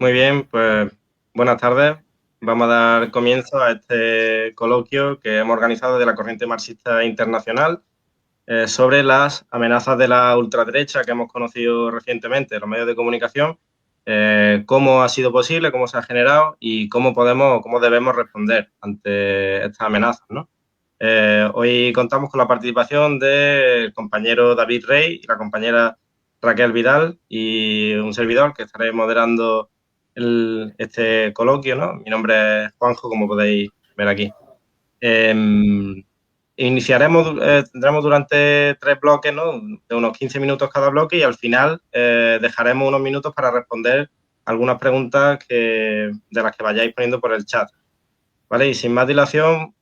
Muy bien, pues buenas tardes. Vamos a dar comienzo a este coloquio que hemos organizado de la Corriente Marxista Internacional sobre las amenazas de la ultraderecha que hemos conocido recientemente en los medios de comunicación, cómo ha sido posible, cómo se ha generado y cómo debemos responder ante estas amenazas, ¿no? Hoy contamos con la participación del compañero David Rey y la compañera Raquel Vidal y un servidor que estaré moderando este coloquio, ¿no? Mi nombre es Juanjo, como podéis ver aquí. Tendremos durante 3 bloques, ¿no? De unos 15 minutos cada bloque y al final dejaremos unos minutos para responder algunas preguntas de las que vayáis poniendo por el chat. ¿Vale? Y sin más dilación,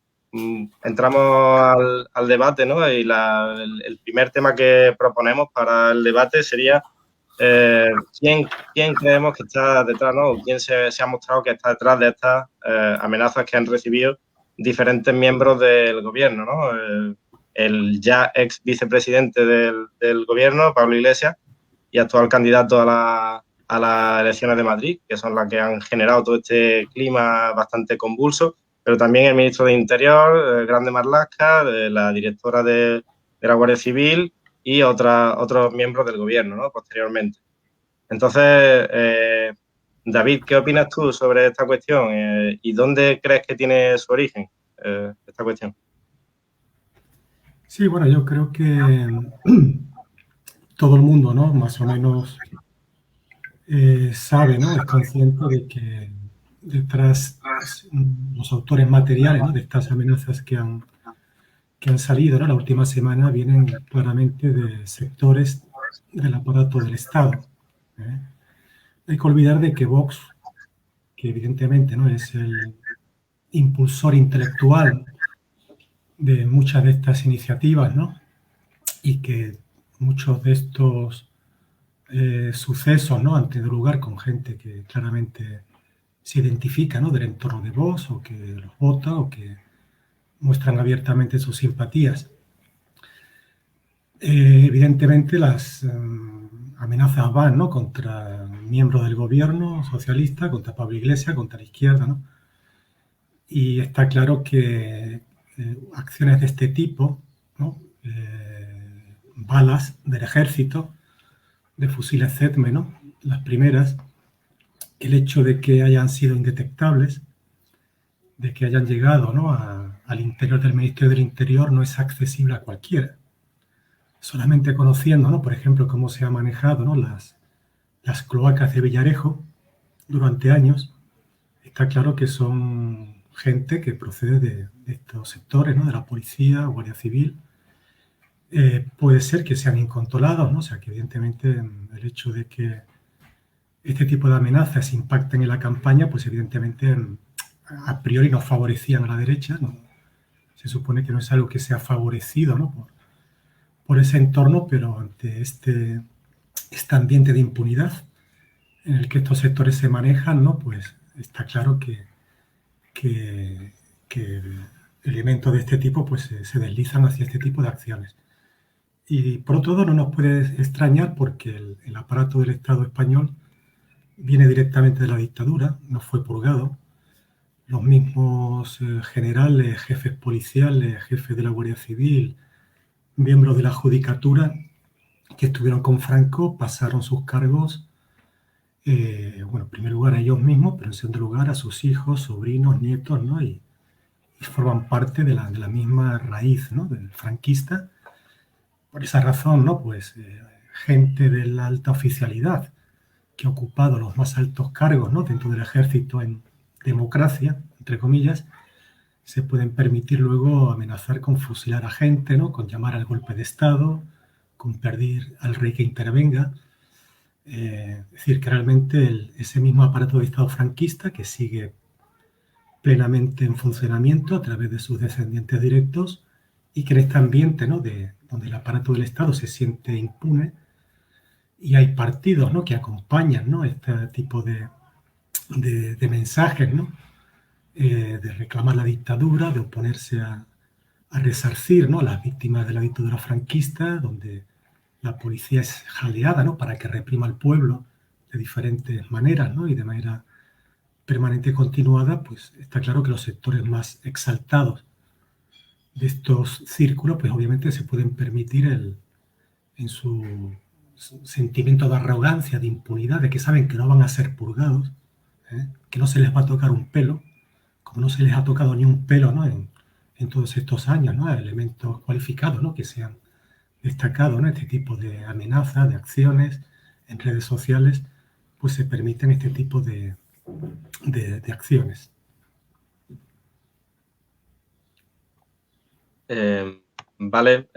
entramos al debate, ¿no? Y el primer tema que proponemos para el debate sería quién creemos que está detrás, ¿no? O quién se ha mostrado que está detrás de estas amenazas que han recibido diferentes miembros del gobierno, ¿no? El ya ex vicepresidente del gobierno, Pablo Iglesias, y actual candidato a las elecciones de Madrid, que son las que han generado todo este clima bastante convulso, pero también el ministro de Interior, Grande Marlaska, la directora de la Guardia Civil y otros miembros del gobierno, ¿no? Posteriormente. Entonces, David, ¿qué opinas tú sobre esta cuestión y dónde crees que tiene su origen esta cuestión? Sí, bueno, yo creo que todo el mundo, ¿no? Más o menos sabe, ¿no? Es consciente de que detrás los autores materiales, ¿no? De estas amenazas que han salido, ¿no? La última semana vienen claramente de sectores del aparato del Estado. ¿eh? Hay que olvidar de que Vox, que evidentemente no es el impulsor intelectual de muchas de estas iniciativas, ¿no? Y que muchos de estos sucesos, ¿no? Han tenido lugar con gente que claramente se identifica, ¿no? Del entorno de Vox o que los vota o que muestran abiertamente sus simpatías. Evidentemente las amenazas van, ¿no? Contra miembros del gobierno socialista, contra Pablo Iglesias, contra la izquierda, ¿no? Y está claro que acciones de este tipo, ¿no? Balas del ejército, de fusiles ZETME, ¿no? Las primeras, el hecho de que hayan sido indetectables, de que hayan llegado, ¿no? al interior del Ministerio del Interior no es accesible a cualquiera. Solamente conociendo, ¿no? Por ejemplo, cómo se han manejado, ¿no? las cloacas de Villarejo durante años, está claro que son gente que procede de estos sectores, ¿no? De la policía, Guardia Civil. Puede ser que sean incontrolados, ¿no? O sea, que evidentemente el hecho de que este tipo de amenazas impacten en la campaña, pues evidentemente a priori no favorecían a la derecha, ¿no? Se supone que no es algo que sea favorecido, ¿no? por ese entorno, pero ante este ambiente de impunidad en el que estos sectores se manejan, ¿no? Pues está claro que, que elementos de este tipo pues, se deslizan hacia este tipo de acciones. Y por otro lado, no nos puede extrañar porque el aparato del Estado español viene directamente de la dictadura, no fue purgado. Los mismos generales, jefes policiales, jefes de la Guardia Civil, miembros de la Judicatura que estuvieron con Franco pasaron sus cargos, bueno, en primer lugar a ellos mismos, pero en segundo lugar a sus hijos, sobrinos, nietos, ¿no? Y forman parte de la misma raíz, ¿no? Del franquista. Por esa razón, ¿no? Pues gente de la alta oficialidad que ha ocupado los más altos cargos, ¿no? Dentro del ejército en democracia, entre comillas, se pueden permitir luego amenazar con fusilar a gente, ¿no? Con llamar al golpe de Estado, con pedir al rey que intervenga. Es decir, que realmente ese mismo aparato de Estado franquista que sigue plenamente en funcionamiento a través de sus descendientes directos y que en este ambiente, ¿no? Donde el aparato del Estado se siente impune y hay partidos, ¿no? Que acompañan, ¿no? Este tipo de mensajes, ¿no? De reclamar la dictadura, de oponerse a resarcir, ¿no? A las víctimas de la dictadura franquista, donde la policía es jaleada, ¿no? Para que reprima al pueblo de diferentes maneras, ¿no? Y de manera permanente y continuada, pues está claro que los sectores más exaltados de estos círculos, pues obviamente se pueden permitir en su sentimiento de arrogancia, de impunidad, de que saben que no van a ser purgados, que no se les va a tocar un pelo, como no se les ha tocado ni un pelo, ¿no? En todos estos años, ¿no? A elementos cualificados, ¿no? Que se han destacado, ¿no? Este tipo de amenazas, de acciones en redes sociales, pues se permiten este tipo de acciones. Vale,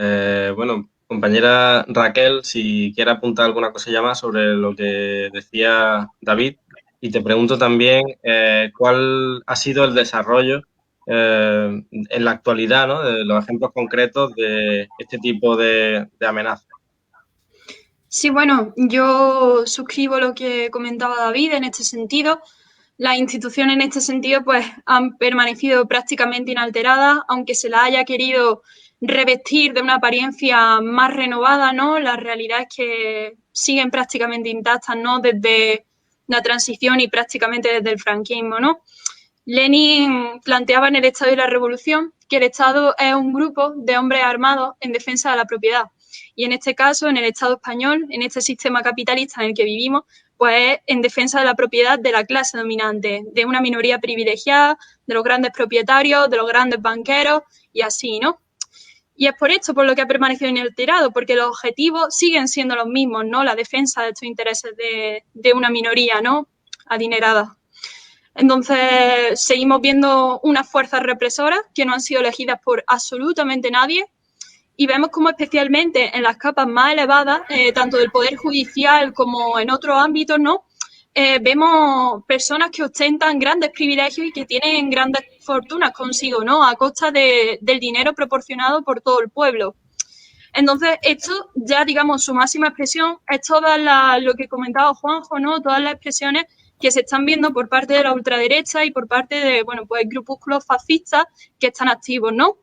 bueno, compañera Raquel, si quiere apuntar alguna cosilla más sobre lo que decía David, y te pregunto también cuál ha sido el desarrollo en la actualidad, ¿no? De los ejemplos concretos de este tipo de amenazas. Sí, bueno, yo suscribo lo que comentaba David en este sentido. Las instituciones en este sentido pues han permanecido prácticamente inalteradas, aunque se las haya querido revestir de una apariencia más renovada, ¿no? La realidad es que siguen prácticamente intactas, ¿no? Desde la transición y prácticamente desde el franquismo, ¿no? Lenin planteaba en el Estado y la Revolución que el Estado es un grupo de hombres armados en defensa de la propiedad. Y en este caso, en el Estado español, en este sistema capitalista en el que vivimos, pues es en defensa de la propiedad de la clase dominante, de una minoría privilegiada, de los grandes propietarios, de los grandes banqueros y así, ¿no? Y es por esto por lo que ha permanecido inalterado, porque los objetivos siguen siendo los mismos, ¿no? La defensa de estos intereses de una minoría, ¿no? Adinerada. Entonces, seguimos viendo unas fuerzas represoras que no han sido elegidas por absolutamente nadie y vemos como especialmente en las capas más elevadas, tanto del Poder Judicial como en otros ámbitos, ¿no? Vemos personas que ostentan grandes privilegios y que tienen grandes fortunas consigo, ¿no? A costa del dinero proporcionado por todo el pueblo. Entonces, esto ya, digamos, su máxima expresión es toda lo que comentaba Juanjo, ¿no? Todas las expresiones que se están viendo por parte de la ultraderecha y por parte de, bueno, pues grupúsculos fascistas que están activos, ¿no?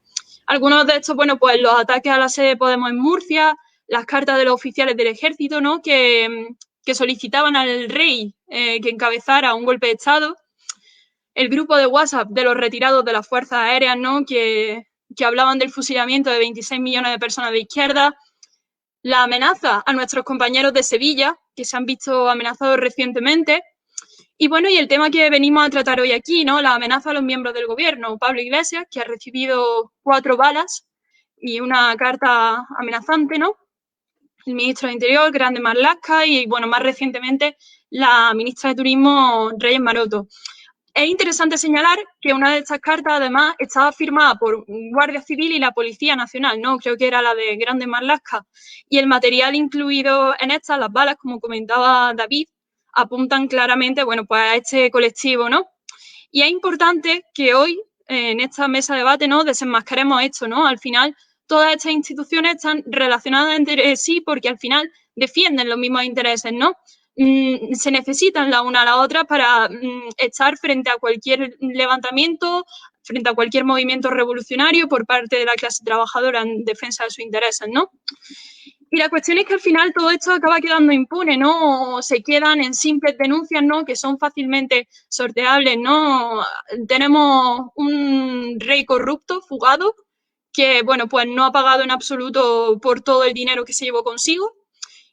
Algunos de estos, bueno, pues los ataques a la sede de Podemos en Murcia, las cartas de los oficiales del ejército, ¿no? Que solicitaban al rey que encabezara un golpe de Estado. El grupo de WhatsApp de los retirados de las fuerzas aéreas, ¿no? Que hablaban del fusilamiento de 26 millones de personas de izquierda. La amenaza a nuestros compañeros de Sevilla, que se han visto amenazados recientemente. Y bueno, y el tema que venimos a tratar hoy aquí, ¿no? La amenaza a los miembros del gobierno. Pablo Iglesias, que ha recibido 4 balas y una carta amenazante, ¿no? El ministro de Interior, Grande Marlaska, y bueno, más recientemente la ministra de Turismo, Reyes Maroto. Es interesante señalar que una de estas cartas, además, estaba firmada por Guardia Civil y la Policía Nacional, ¿no? Creo que era la de Grande Marlaska. Y el material incluido en estas, las balas, como comentaba David, apuntan claramente, bueno, pues a este colectivo, ¿no? Y es importante que hoy, en esta mesa de debate, ¿no? Desenmascaremos esto, ¿no? Al final, todas estas instituciones están relacionadas entre sí porque al final defienden los mismos intereses, ¿no? Se necesitan la una a la otra para estar frente a cualquier levantamiento, frente a cualquier movimiento revolucionario por parte de la clase trabajadora en defensa de sus intereses, ¿no? Y la cuestión es que al final todo esto acaba quedando impune, ¿no? O se quedan en simples denuncias, ¿no? Que son fácilmente sorteables, ¿no? Tenemos un rey corrupto, fugado, que, bueno, pues no ha pagado en absoluto por todo el dinero que se llevó consigo.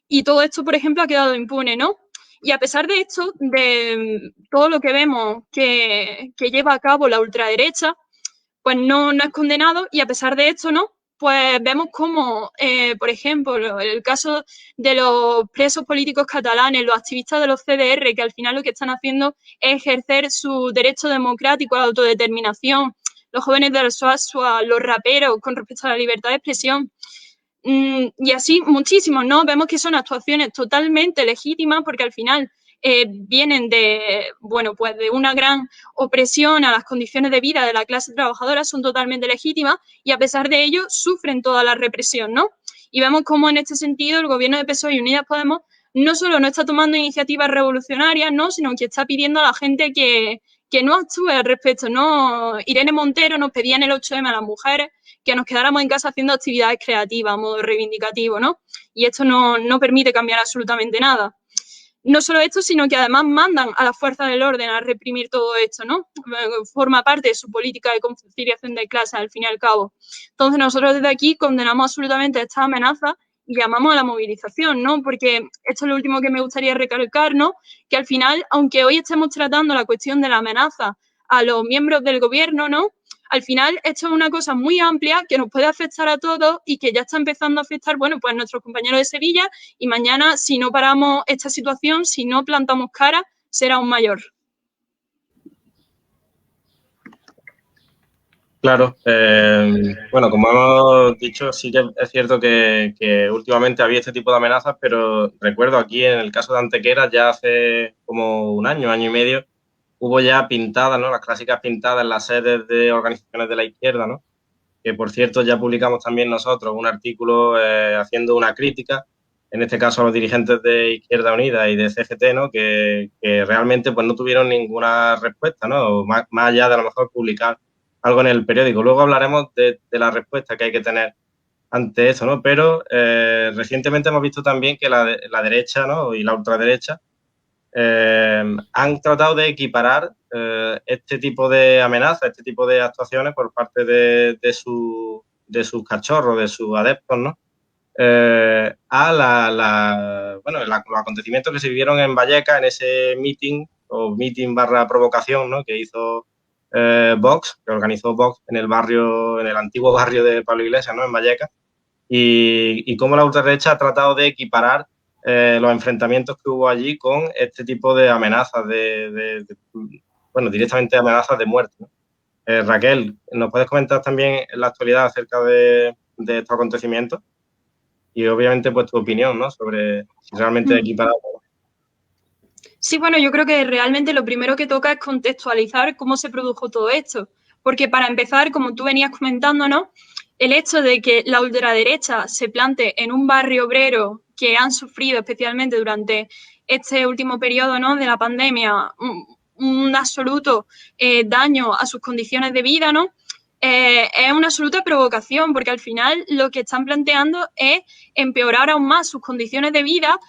Y todo esto, por ejemplo, ha quedado impune, ¿no? Y a pesar de esto, de todo lo que vemos que lleva a cabo la ultraderecha, pues no es condenado y a pesar de esto, ¿no? Pues vemos cómo, por ejemplo, el caso de los presos políticos catalanes, los activistas de los CDR, que al final lo que están haciendo es ejercer su derecho democrático a la autodeterminación, los jóvenes del Alsasua, los raperos con respecto a la libertad de expresión, y así muchísimos, ¿no? Vemos que son actuaciones totalmente legítimas porque al final vienen de, bueno, pues de una gran opresión a las condiciones de vida de la clase trabajadora, son totalmente legítimas y a pesar de ello sufren toda la represión, ¿no? Y vemos cómo en este sentido el gobierno de PSOE y Unidas Podemos no solo no está tomando iniciativas revolucionarias, ¿no? Sino que está pidiendo a la gente que no actúe al respecto, ¿no? Irene Montero nos pedía en el 8M a las mujeres que nos quedáramos en casa haciendo actividades creativas a modo reivindicativo, ¿no? Y esto no permite cambiar absolutamente nada. no solo esto, sino que además mandan a las fuerzas del orden a reprimir todo esto, ¿no? Forma parte de su política de conciliación de clases, al fin y al cabo. Entonces, nosotros desde aquí condenamos absolutamente estas amenazas y llamamos a la movilización, ¿no? Porque esto es lo último que me gustaría recalcar, ¿no? Que al final, aunque hoy estemos tratando la cuestión de la amenaza a los miembros del gobierno, ¿no? Al final, esto es una cosa muy amplia que nos puede afectar a todos y que ya está empezando a afectar, bueno, pues a nuestros compañeros de Sevilla, y mañana, si no paramos esta situación, si no plantamos cara, será aún mayor. Claro, bueno, como hemos dicho, sí que es cierto que últimamente había este tipo de amenazas, pero recuerdo aquí en el caso de Antequera, ya hace como un año y medio, hubo ya pintadas, ¿no? Las clásicas pintadas en las sedes de organizaciones de la izquierda, ¿no? Que por cierto ya publicamos también nosotros un artículo haciendo una crítica, en este caso a los dirigentes de Izquierda Unida y de CGT, ¿no? Que realmente pues no tuvieron ninguna respuesta, ¿no? Más allá de a lo mejor publicar algo en el periódico. Luego hablaremos de la respuesta que hay que tener ante eso, ¿no? Pero recientemente hemos visto también que la derecha, ¿no? Y la ultraderecha han tratado de equiparar este tipo de amenazas, este tipo de actuaciones por parte de sus cachorros, de sus adeptos, ¿no? A los acontecimientos que se vivieron en Vallecas, en ese meeting / provocación, ¿no? Que hizo Vox, que organizó Vox en el antiguo barrio de Pablo Iglesias, ¿no? En Vallecas, y cómo la ultraderecha ha tratado de equiparar los enfrentamientos que hubo allí con este tipo de amenazas, bueno, directamente amenazas de muerte, ¿no? Raquel, ¿nos puedes comentar también la actualidad acerca de estos acontecimientos? Y obviamente pues tu opinión, ¿no? Sobre si realmente equiparado. Sí, bueno, yo creo que realmente lo primero que toca es contextualizar cómo se produjo todo esto. Porque para empezar, como tú venías comentando, ¿no? El hecho de que la ultraderecha se plante en un barrio obrero que han sufrido especialmente durante este último periodo, ¿no? De la pandemia, un absoluto daño a sus condiciones de vida, ¿no? Es una absoluta provocación, porque al final lo que están planteando es empeorar aún más sus condiciones de vida,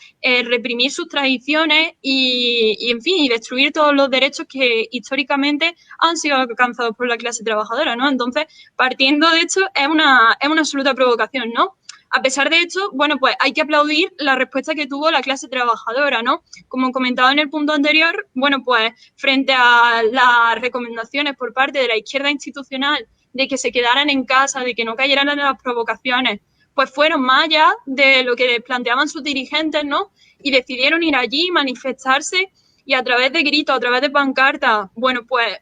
reprimir sus tradiciones y, en fin, y destruir todos los derechos que históricamente han sido alcanzados por la clase trabajadora, ¿no? Entonces, partiendo de esto, es una absoluta provocación, ¿no? A pesar de esto, bueno, pues hay que aplaudir la respuesta que tuvo la clase trabajadora, ¿no? Como comentaba en el punto anterior, bueno, pues frente a las recomendaciones por parte de la izquierda institucional de que se quedaran en casa, de que no cayeran en las provocaciones, pues fueron más allá de lo que les planteaban sus dirigentes, ¿no? Y decidieron ir allí, manifestarse y a través de gritos, a través de pancartas, bueno, pues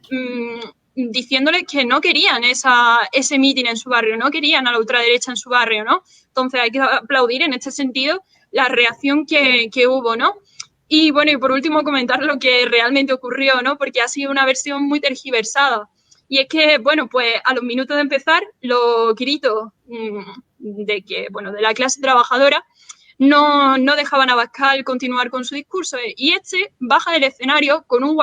diciéndoles que no querían ese mitin en su barrio, no querían a la ultraderecha en su barrio, ¿no? Entonces hay que aplaudir en este sentido la reacción que hubo, ¿no? Y bueno, y por último comentar lo que realmente ocurrió, ¿no? Porque ha sido una versión muy tergiversada. Y es que, bueno, pues a los minutos de empezar, los gritos de la clase trabajadora no dejaban a Abascal continuar con su discurso. Y este baja del escenario con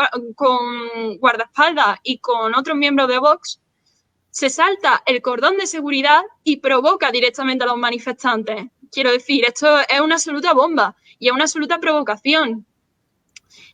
guardaespaldas y con otros miembros de Vox, se salta el cordón de seguridad y provoca directamente a los manifestantes. Quiero decir, esto es una absoluta bomba y es una absoluta provocación.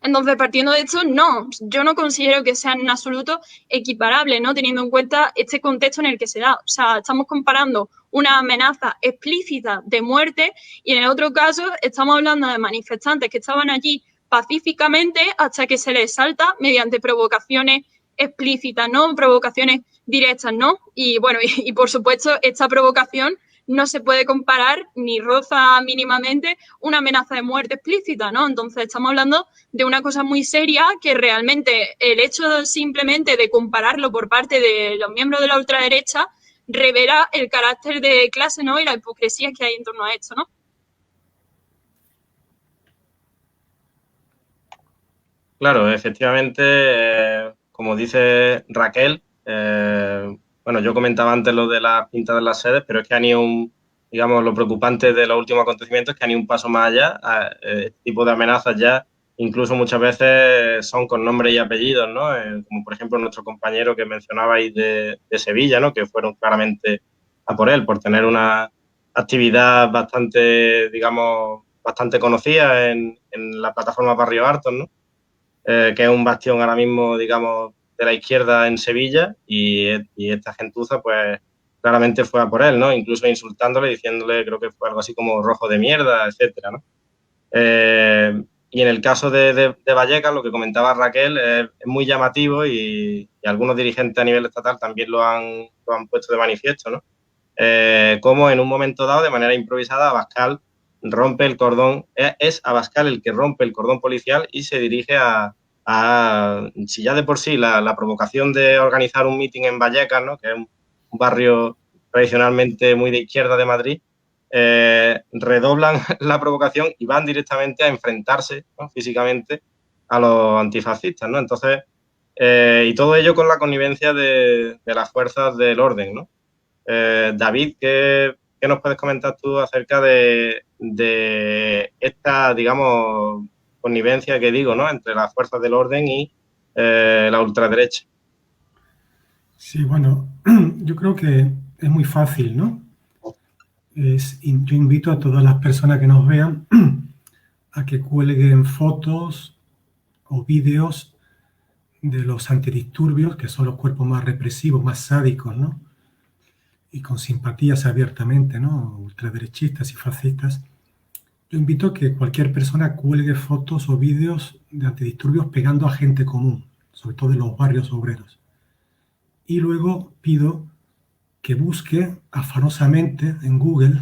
Entonces, partiendo de esto, no, yo no considero que sea en absoluto equiparable, ¿no? Teniendo en cuenta este contexto en el que se da. O sea, estamos comparando una amenaza explícita de muerte y en el otro caso estamos hablando de manifestantes que estaban allí pacíficamente hasta que se les salta mediante provocaciones explícitas, ¿no? Provocaciones directas, ¿no? Y bueno, y por supuesto, esta provocación no se puede comparar ni roza mínimamente una amenaza de muerte explícita, ¿no? Entonces estamos hablando de una cosa muy seria que realmente el hecho simplemente de compararlo por parte de los miembros de la ultraderecha revela el carácter de clase, ¿no? Y la hipocresía que hay en torno a esto, ¿no? Claro, efectivamente, como dice Raquel, bueno, yo comentaba antes lo de las pintas de las sedes, pero es que han ido digamos, lo preocupante de los últimos acontecimientos es que han ido un paso más allá. Este tipo de amenazas ya, incluso muchas veces son con nombre y apellidos, ¿no? Como por ejemplo nuestro compañero que mencionabais de Sevilla, ¿no? Que fueron claramente a por él, por tener una actividad bastante, digamos, bastante conocida en en la plataforma Barrio Hartos, ¿no? Que es un bastión ahora mismo, digamos, de la izquierda en Sevilla, y esta gentuza, pues, claramente fue a por él, ¿no? Incluso insultándole, diciéndole, creo que fue algo así como rojo de mierda, etcétera, ¿no? Y en el caso de Vallecas, lo que comentaba Raquel, es muy llamativo, y algunos dirigentes a nivel estatal también lo han puesto de manifiesto, ¿no? Cómo en un momento dado, de manera improvisada, Abascal rompe el cordón, es Abascal el que rompe el cordón policial y se dirige si ya de por sí la provocación de organizar un mitin en Vallecas, ¿no? Que es un barrio tradicionalmente muy de izquierda de Madrid, redoblan la provocación y van directamente a enfrentarse, ¿no? Físicamente a los antifascistas, ¿no? Entonces, y todo ello con la connivencia de las fuerzas del orden, ¿no? David, ¿qué nos puedes comentar tú acerca de esta, digamos, connivencia que digo, ¿no? Entre las fuerzas del orden y la ultraderecha? Sí, bueno, yo creo que es muy fácil, ¿no? Yo invito a todas las personas que nos vean a que cuelguen fotos o vídeos de los antidisturbios, que son los cuerpos más represivos, más sádicos, ¿no? Y con simpatías abiertamente, ¿no? Ultraderechistas y fascistas. Yo invito a que cualquier persona cuelgue fotos o vídeos de antidisturbios pegando a gente común, sobre todo en los barrios obreros. Y luego pido que busque afanosamente en Google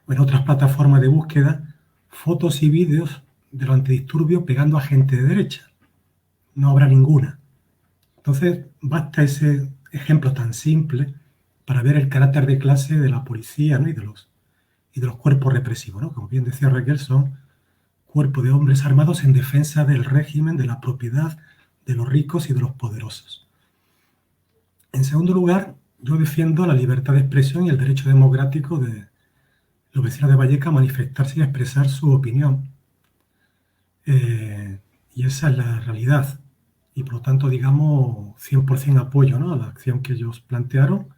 o en otras plataformas de búsqueda fotos y vídeos de los antidisturbios pegando a gente de derecha. No habrá ninguna. Entonces, basta ese ejemplo tan simple para ver el carácter de clase de la policía, ¿no? y de los cuerpos represivos, ¿no? Como bien decía Raquel, son cuerpos de hombres armados en defensa del régimen, de la propiedad, de los ricos y de los poderosos. En segundo lugar, yo defiendo la libertad de expresión y el derecho democrático de los vecinos de Vallecas a manifestarse y a expresar su opinión. Y esa es la realidad. Y por lo tanto, digamos, 100% apoyo, ¿no? a la acción que ellos plantearon.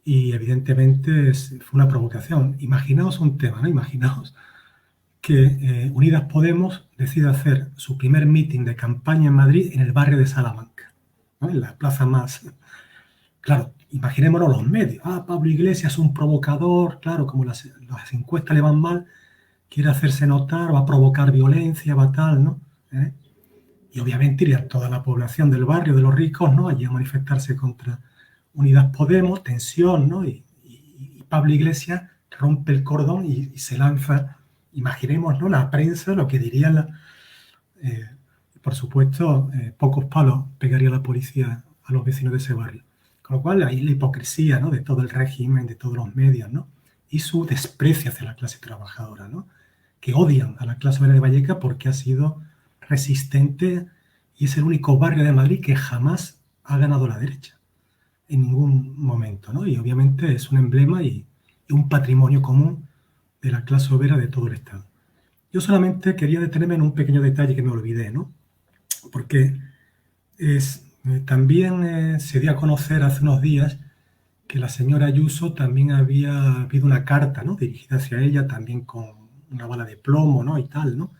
Y evidentemente fue una provocación. Imaginaos un tema, ¿no? Imaginaos que Unidas Podemos decide hacer su primer mitin de campaña en Madrid en el barrio de Salamanca, ¿no? En la plaza más... Claro, imaginémonos los medios. Pablo Iglesias es un provocador, claro, como las encuestas le van mal, quiere hacerse notar, va a provocar violencia, va tal, ¿no? Y obviamente iría toda la población del barrio, de los ricos, ¿no? Allí a manifestarse contra Unidas Podemos, tensión, ¿no? Y Pablo Iglesias rompe el cordón y se lanza, imaginemos, ¿no? La prensa, lo que diría por supuesto, pocos palos pegaría la policía a los vecinos de ese barrio. Con lo cual, ahí la hipocresía, ¿no? De todo el régimen, de todos los medios, ¿no? Y su desprecio hacia la clase trabajadora, ¿no? Que odian a la clase obrera de Vallecas porque ha sido resistente y es el único barrio de Madrid que jamás ha ganado la derecha, en ningún momento, ¿no? Y obviamente es un emblema y un patrimonio común de la clase obrera de todo el Estado. Yo solamente quería detenerme en un pequeño detalle que me olvidé, ¿no? Porque también se dio a conocer hace unos días que la señora Ayuso también había habido una carta, ¿no? Dirigida hacia ella, también con una bala de plomo, ¿no? Y tal, ¿no?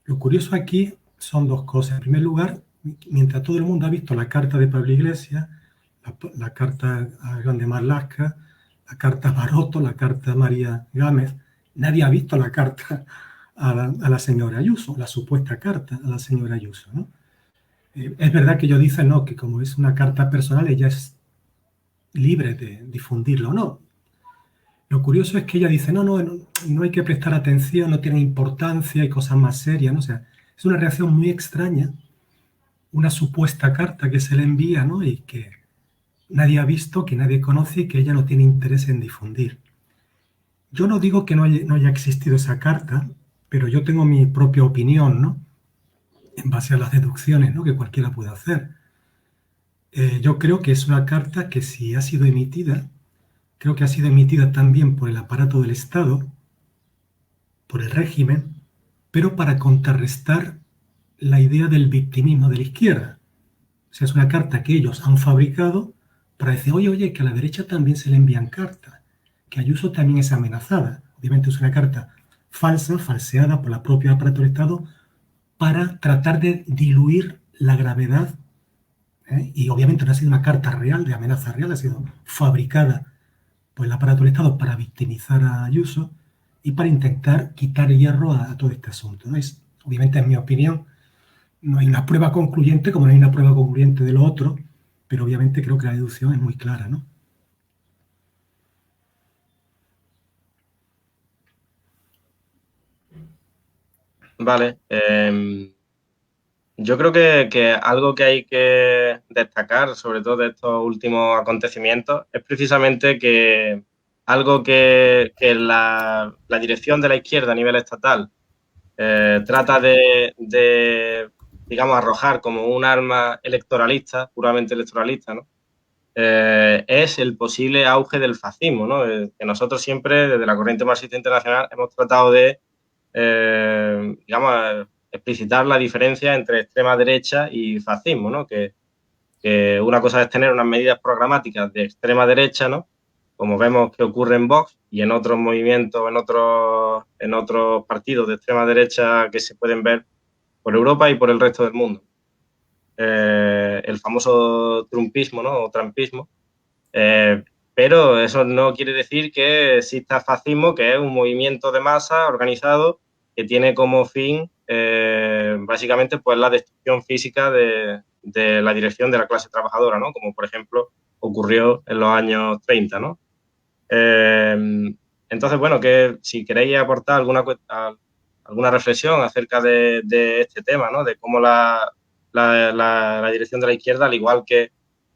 Lo curioso aquí son dos cosas. En primer lugar, mientras todo el mundo ha visto la carta de Pablo Iglesias, la carta a Grande Marlaska, la carta a Maroto, la carta a María Gámez, nadie ha visto la carta a la señora Ayuso, la supuesta carta a la señora Ayuso, ¿no? Es verdad que ellos dicen, no, que como es una carta personal, ella es libre de difundirlo, ¿no? Lo curioso es que ella dice, no hay que prestar atención, no tiene importancia y cosas más serias, ¿no? O sea, es una reacción muy extraña, una supuesta carta que se le envía, ¿no? Y que nadie ha visto, que nadie conoce y que ella no tiene interés en difundir. Yo no digo que no haya existido esa carta, pero yo tengo mi propia opinión, ¿no? En base a las deducciones, ¿no? Que cualquiera puede hacer. Yo creo que es una carta que si ha sido emitida, creo que ha sido emitida también por el aparato del Estado, por el régimen, pero para contrarrestar la idea del victimismo de la izquierda. O sea, es una carta que ellos han fabricado para decir, oye, que a la derecha también se le envían cartas, que Ayuso también es amenazada. Obviamente es una carta falsas, falseadas por la propia aparato del Estado para tratar de diluir la gravedad, y obviamente no ha sido una carta real, de amenaza real, ha sido fabricada por el aparato del Estado para victimizar a Ayuso y para intentar quitar hierro a todo este asunto, ¿no? Obviamente, en mi opinión, no hay una prueba concluyente, como no hay una prueba concluyente de lo otro, pero obviamente creo que la deducción es muy clara, ¿no? Vale. Yo creo que algo que hay que destacar, sobre todo de estos últimos acontecimientos, es precisamente que algo que la dirección de la izquierda a nivel estatal trata de, digamos, arrojar como un arma electoralista, puramente electoralista, ¿no? Es el posible auge del fascismo, ¿no? Que nosotros siempre, desde la corriente marxista internacional, hemos tratado de, digamos, explicitar la diferencia entre extrema derecha y fascismo, ¿no? Que una cosa es tener unas medidas programáticas de extrema derecha, ¿no? Como vemos que ocurre en Vox y en otros movimientos, en otros partidos de extrema derecha que se pueden ver por Europa y por el resto del mundo. El famoso trumpismo, ¿no? O trampismo. Pero eso no quiere decir que exista fascismo, que es un movimiento de masa organizado que tiene como fin básicamente pues la destrucción física de la dirección de la clase trabajadora, ¿no? Como por ejemplo ocurrió en los años 30, ¿no? Entonces, bueno, que si queréis aportar alguna reflexión acerca de este tema, ¿no? De cómo la dirección de la izquierda, al igual que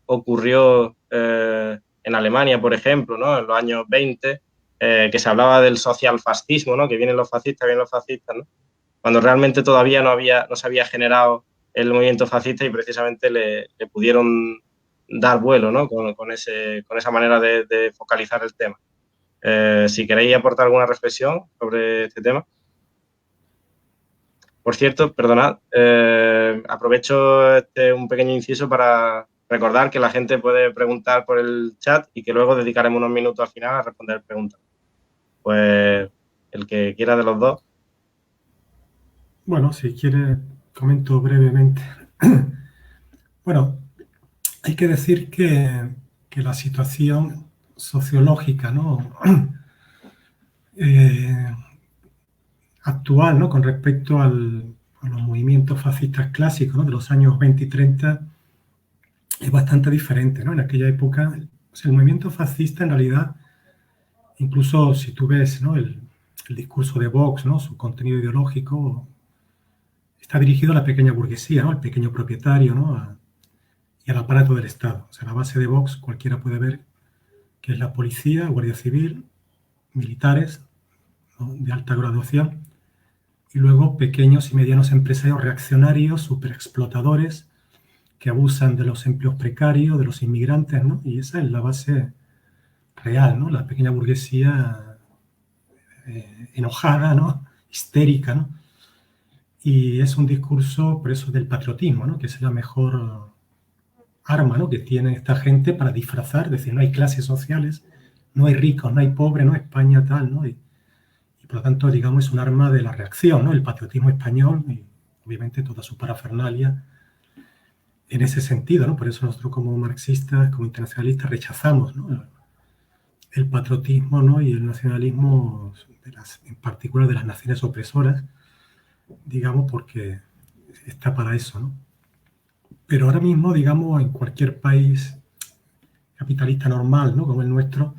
ocurrió en Alemania, por ejemplo, ¿no? En los años 20, que se hablaba del socialfascismo, ¿no? Que vienen los fascistas, ¿no? Cuando realmente todavía no se había generado el movimiento fascista y precisamente le pudieron dar vuelo, ¿no? Con esa manera de focalizar el tema. Si queréis aportar alguna reflexión sobre este tema. Por cierto, perdonad, aprovecho un pequeño inciso para recordar que la gente puede preguntar por el chat y que luego dedicaremos unos minutos al final a responder preguntas. Pues el que quiera de los dos. Bueno, si quiere, comento brevemente. Bueno, hay que decir que la situación sociológica, ¿no? Actual, ¿no? Con respecto a los movimientos fascistas clásicos, ¿no? De los años 20 y 30 es bastante diferente, ¿no? En aquella época, o sea, el movimiento fascista en realidad, incluso si tú ves, ¿no? el discurso de Vox, ¿no? Su contenido ideológico está dirigido a la pequeña burguesía, ¿no? Al pequeño propietario, ¿no? Y al aparato del Estado. O sea, la base de Vox cualquiera puede ver que es la policía, guardia civil, militares, ¿no? De alta graduación, y luego pequeños y medianos empresarios reaccionarios, superexplotadores, que abusan de los empleos precarios, de los inmigrantes, ¿no? Y esa es la base real, ¿no? La pequeña burguesía enojada, ¿no? Histérica, ¿no? Y es un discurso, por eso, del patriotismo, ¿no? Que es la mejor arma, ¿no? Que tiene esta gente para disfrazar, es decir, no hay clases sociales, no hay ricos, no hay pobres, no España tal, ¿no? Y por lo tanto, digamos, es un arma de la reacción, ¿no? El patriotismo español y obviamente toda su parafernalia en ese sentido, ¿no? Por eso nosotros como marxistas, como internacionalistas, rechazamos, ¿no? El patriotismo, ¿no? Y el nacionalismo, en particular de las naciones opresoras, digamos, porque está para eso, ¿no? Pero ahora mismo, digamos, en cualquier país capitalista normal, ¿no? Como el nuestro,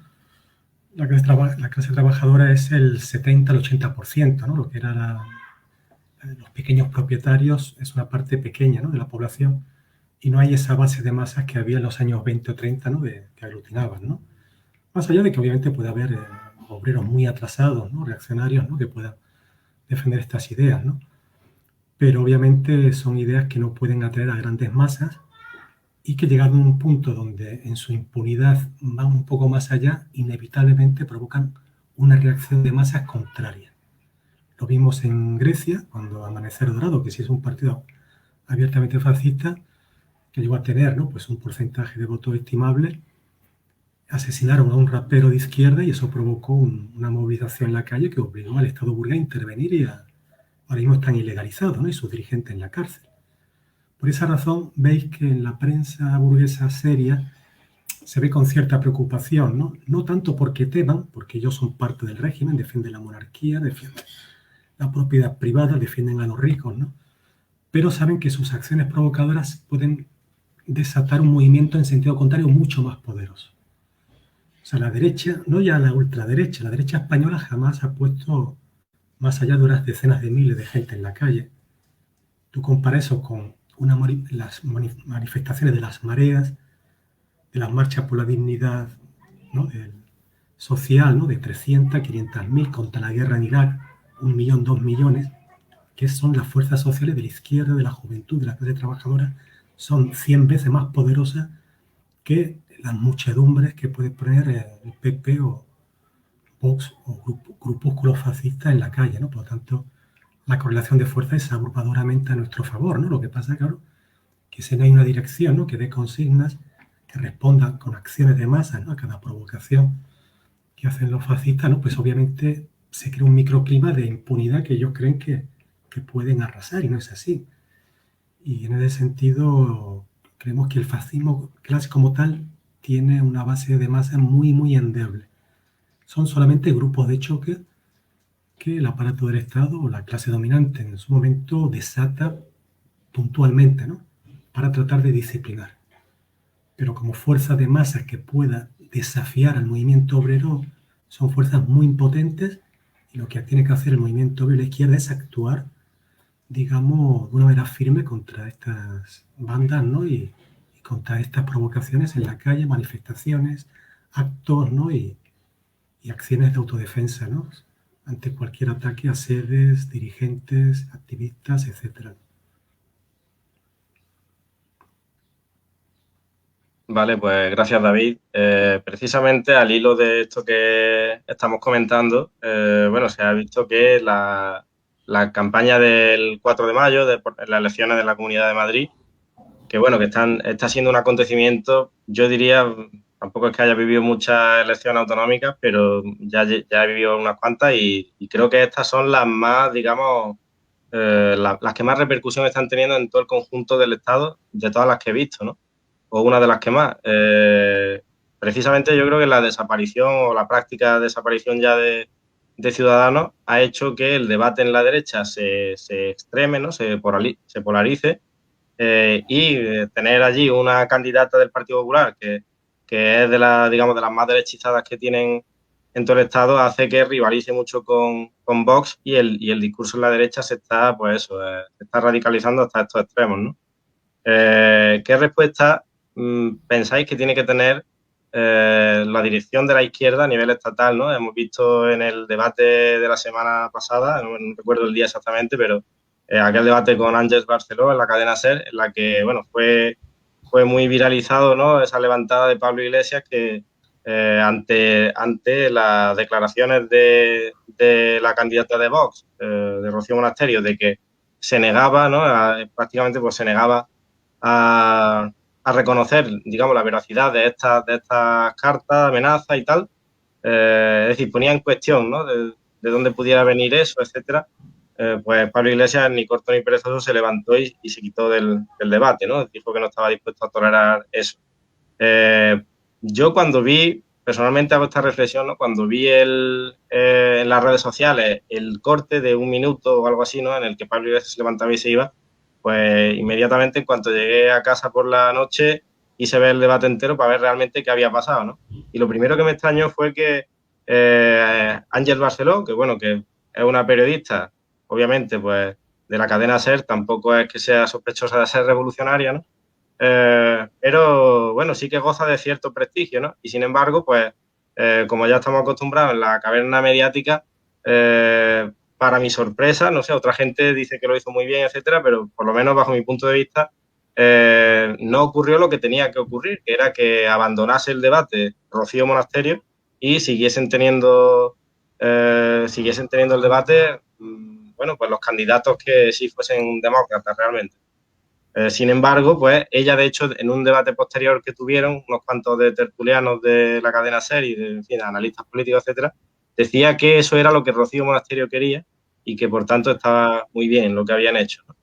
la clase trabajadora es el 70 al 80%, ¿no? Lo que era los pequeños propietarios es una parte pequeña, ¿no? De la población, y no hay esa base de masas que había en los años 20 o 30, ¿no? Que aglutinaban, ¿no? Más allá de que obviamente puede haber obreros muy atrasados, ¿no? Reaccionarios, ¿no? Que puedan defender estas ideas, ¿no? Pero obviamente son ideas que no pueden atraer a grandes masas y que llegado a un punto donde en su impunidad van un poco más allá, inevitablemente provocan una reacción de masas contraria. Lo vimos en Grecia, cuando Amanecer Dorado, que sí es un partido abiertamente fascista, que llegó a tener, ¿no? Pues un porcentaje de votos estimable, asesinaron a un rapero de izquierda y eso provocó una movilización en la calle que obligó al Estado burgués a intervenir y ahora mismo están ilegalizados, ¿no? Y sus dirigentes en la cárcel. Por esa razón veis que en la prensa burguesa seria se ve con cierta preocupación, ¿no? No tanto porque teman, porque ellos son parte del régimen, defienden la monarquía, defienden la propiedad privada, defienden a los ricos, ¿no? Pero saben que sus acciones provocadoras pueden desatar un movimiento en sentido contrario mucho más poderoso. O sea, la derecha, no ya la ultraderecha, la derecha española jamás ha puesto más allá de unas decenas de miles de gente en la calle. Tú comparas eso con las manifestaciones de las mareas, de las marchas por la dignidad, ¿no? Social, ¿no? De 300, 500.000 contra la guerra en Irak, 1 millón, 2 millones, que son las fuerzas sociales de la izquierda, de la juventud, de la clase trabajadora, son 100 veces más poderosas que las muchedumbres que puede poner el PP o Vox o grupúsculos fascistas en la calle, ¿no? Por lo tanto, la correlación de fuerza es abrumadoramente a nuestro favor, ¿no? Lo que pasa, claro, que si no hay una dirección, ¿no? Que dé consignas, que responda con acciones de masa, ¿no? A cada provocación que hacen los fascistas, ¿no? Pues obviamente se crea un microclima de impunidad que ellos creen que pueden arrasar y no es así. Y en ese sentido creemos que el fascismo clásico como tal tiene una base de masa muy, muy endeble. Son solamente grupos de choque que el aparato del Estado o la clase dominante en su momento desata puntualmente, ¿no? Para tratar de disciplinar. Pero como fuerza de masa que pueda desafiar al movimiento obrero, son fuerzas muy impotentes y lo que tiene que hacer el movimiento obrero de la izquierda es actuar, digamos, de una manera firme contra estas bandas, ¿no? Y contra estas provocaciones en la calle, manifestaciones, actos, ¿no? Y acciones de autodefensa, ¿no? Ante cualquier ataque a sedes, dirigentes, activistas, etcétera. Vale, pues gracias, David. Precisamente al hilo de esto que estamos comentando, bueno, se ha visto que la campaña del 4 de mayo, de las elecciones de la Comunidad de Madrid, que bueno, que está siendo un acontecimiento, yo diría, tampoco es que haya vivido muchas elecciones autonómicas, pero ya he vivido unas cuantas y creo que estas son las más, digamos, las que más repercusión están teniendo en todo el conjunto del Estado, de todas las que he visto, ¿no? O una de las que más. Precisamente yo creo que la desaparición o la práctica de desaparición ya de Ciudadanos ha hecho que el debate en la derecha se extreme, ¿no? Se polarice y tener allí una candidata del Partido Popular que es de digamos, de las más derechizadas que tienen en todo el Estado, hace que rivalice mucho con Vox y el discurso en la derecha se está, pues eso, se está radicalizando hasta estos extremos, ¿no? ¿Qué respuesta pensáis que tiene que tener la dirección de la izquierda a nivel estatal, ¿no? Hemos visto en el debate de la semana pasada, no recuerdo el día exactamente, pero aquel debate con Ángels Barceló en la cadena SER, en la que, bueno, fue muy viralizado, ¿no? Esa levantada de Pablo Iglesias que ante las declaraciones de la candidata de Vox, de Rocío Monasterio, de que se negaba, ¿no? Prácticamente pues se negaba a reconocer, digamos, la veracidad de estas cartas, amenazas y tal. Es decir, ponía en cuestión, ¿no? De dónde pudiera venir eso, etcétera. Pues Pablo Iglesias, ni corto ni perezoso, se levantó y se quitó del debate, ¿no? Dijo que no estaba dispuesto a tolerar eso. Yo cuando vi, personalmente hago esta reflexión, ¿no? Cuando vi en las redes sociales el corte de 1 minuto o algo así, ¿no? En el que Pablo Iglesias se levantaba y se iba, pues inmediatamente en cuanto llegué a casa por la noche hice ver el debate entero para ver realmente qué había pasado, ¿no? Y lo primero que me extrañó fue que Ángels Barceló, que bueno, que es una periodista, obviamente, pues de la cadena SER, tampoco es que sea sospechosa de ser revolucionaria, ¿no? Pero bueno, sí que goza de cierto prestigio, ¿no? Y sin embargo, pues como ya estamos acostumbrados en la caverna mediática, para mi sorpresa, no sé, otra gente dice que lo hizo muy bien, etcétera, pero por lo menos bajo mi punto de vista, no ocurrió lo que tenía que ocurrir, que era que abandonase el debate Rocío Monasterio y siguiesen teniendo el debate, bueno, pues los candidatos que sí fuesen demócratas realmente. Sin embargo, pues ella, de hecho, en un debate posterior que tuvieron, unos cuantos de tertulianos de la cadena SER y de, en fin, analistas políticos, etcétera, decía que eso era lo que Rocío Monasterio quería y que, por tanto, estaba muy bien lo que habían hecho, ¿no?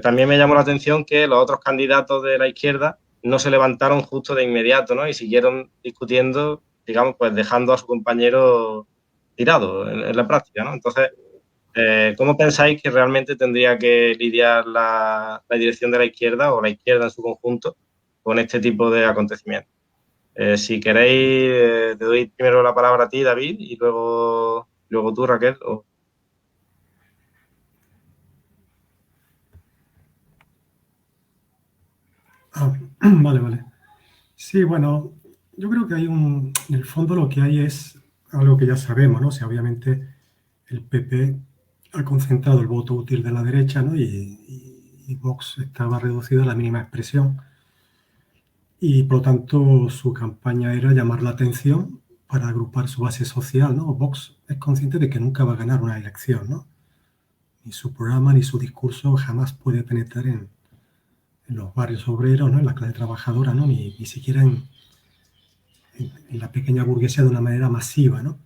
También me llamó la atención que los otros candidatos de la izquierda no se levantaron justo de inmediato, ¿no? Y siguieron discutiendo, digamos, pues dejando a su compañero tirado en la práctica, ¿no? Entonces, ¿cómo pensáis que realmente tendría que lidiar la dirección de la izquierda o la izquierda en su conjunto con este tipo de acontecimientos? Si queréis, te doy primero la palabra a ti, David, y luego tú, Raquel. Vale. Sí, bueno, yo creo que en el fondo lo que hay es algo que ya sabemos, ¿no? O sea, obviamente el PP ha concentrado el voto útil de la derecha, ¿no? Y Vox estaba reducido a la mínima expresión. Y por lo tanto su campaña era llamar la atención para agrupar su base social, ¿no? Vox es consciente de que nunca va a ganar una elección, ¿no? Ni su programa ni su discurso jamás puede penetrar en los barrios obreros, ¿no? En la clase trabajadora, ¿no? Ni siquiera en la pequeña burguesía de una manera masiva, ¿no?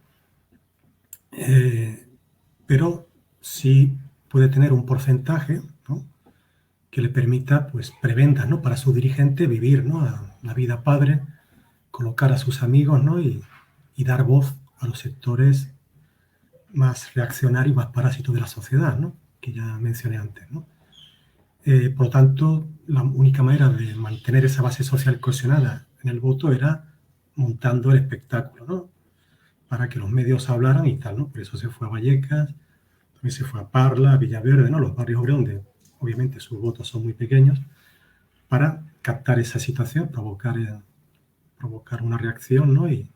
Pero sí puede tener un porcentaje, ¿no? Que le permita, pues, prebendas, ¿no? Para su dirigente vivir, ¿no? La vida padre, colocar a sus amigos, ¿no? Y dar voz a los sectores más reaccionarios, más parásitos de la sociedad, ¿no? Que ya mencioné antes, ¿no? Por lo tanto, la única manera de mantener esa base social cohesionada en el voto era montando el espectáculo, ¿no? Para que los medios hablaran y tal, ¿no? Por eso se fue a Vallecas, también se fue a Parla, a Villaverde, ¿no? Los barrios obreros donde obviamente sus votos son muy pequeños, para captar esa situación, provocar una reacción, ¿no? Y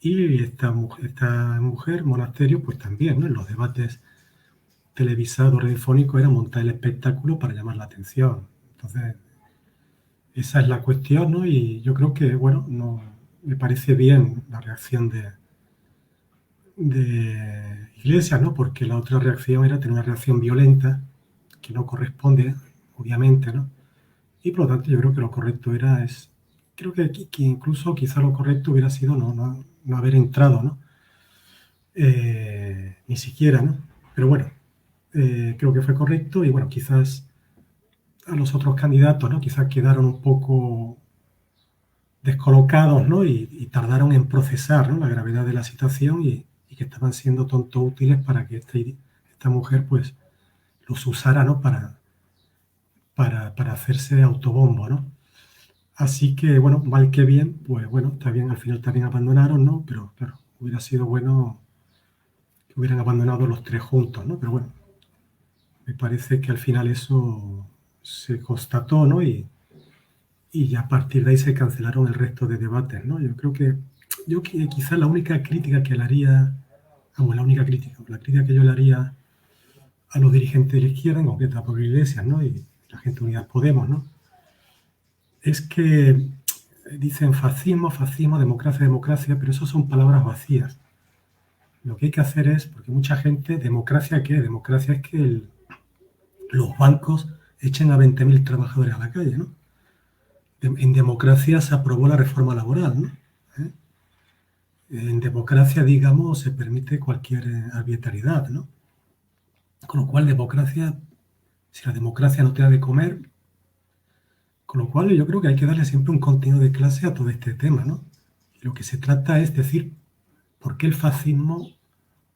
esta mujer, Monasterio, pues también, ¿no? En los debates televisados, radiofónicos, era montar el espectáculo para llamar la atención. Entonces, esa es la cuestión, ¿no? Y yo creo que, bueno, no me parece bien la reacción de Iglesias, ¿no? Porque la otra reacción era tener una reacción violenta, que no corresponde, obviamente, ¿no? Y por lo tanto yo creo que lo correcto creo que incluso quizá lo correcto hubiera sido no haber entrado, ¿no? Ni siquiera, ¿no? Pero bueno, creo que fue correcto y bueno, quizás a los otros candidatos, ¿no? Quizás quedaron un poco descolocados, ¿no? Y tardaron en procesar, ¿no? La gravedad de la situación y que estaban siendo tontos útiles para que esta mujer, pues, los usara, ¿no? Para hacerse autobombo, ¿no? Así que, bueno, mal que bien, pues bueno, está bien, al final también abandonaron, ¿no? Pero claro, hubiera sido bueno que hubieran abandonado los tres juntos, ¿no? Pero bueno, me parece que al final eso se constató, ¿no? Y ya a partir de ahí se cancelaron el resto de debates, ¿no? Quizás la única crítica que le haría, la crítica que yo le haría a los dirigentes de la izquierda, en concreto a Pablo Iglesias, ¿no? Y la gente Unidas Podemos, ¿no? Es que dicen fascismo, democracia, pero eso son palabras vacías. Lo que hay que hacer es, porque mucha gente, ¿democracia qué? Democracia es que los bancos echen a 20.000 trabajadores a la calle, ¿no? En democracia se aprobó la reforma laboral, ¿no? En democracia, digamos, se permite cualquier arbitrariedad, ¿no? Con lo cual, si la democracia no te da de comer, con lo cual yo creo que hay que darle siempre un contenido de clase a todo este tema, ¿no? Y lo que se trata es decir por qué el fascismo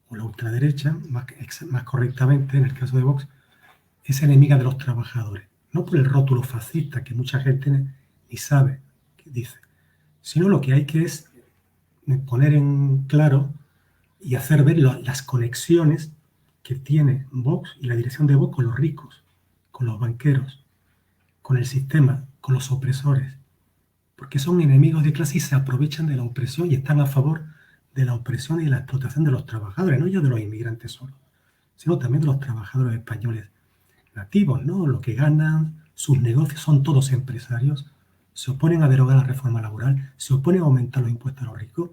o la ultraderecha, más correctamente en el caso de Vox, es enemiga de los trabajadores. No por el rótulo fascista, que mucha gente ni sabe qué dice, sino lo que hay que es poner en claro y hacer ver las conexiones que tiene Vox y la dirección de Vox con los ricos, con los banqueros, con el sistema, con los opresores, porque son enemigos de clase y se aprovechan de la opresión y están a favor de la opresión y de la explotación de los trabajadores, no ya de los inmigrantes solo, sino también de los trabajadores españoles nativos, ¿no? Lo que ganan, sus negocios, son todos empresarios, se oponen a derogar la reforma laboral, se oponen a aumentar los impuestos a los ricos,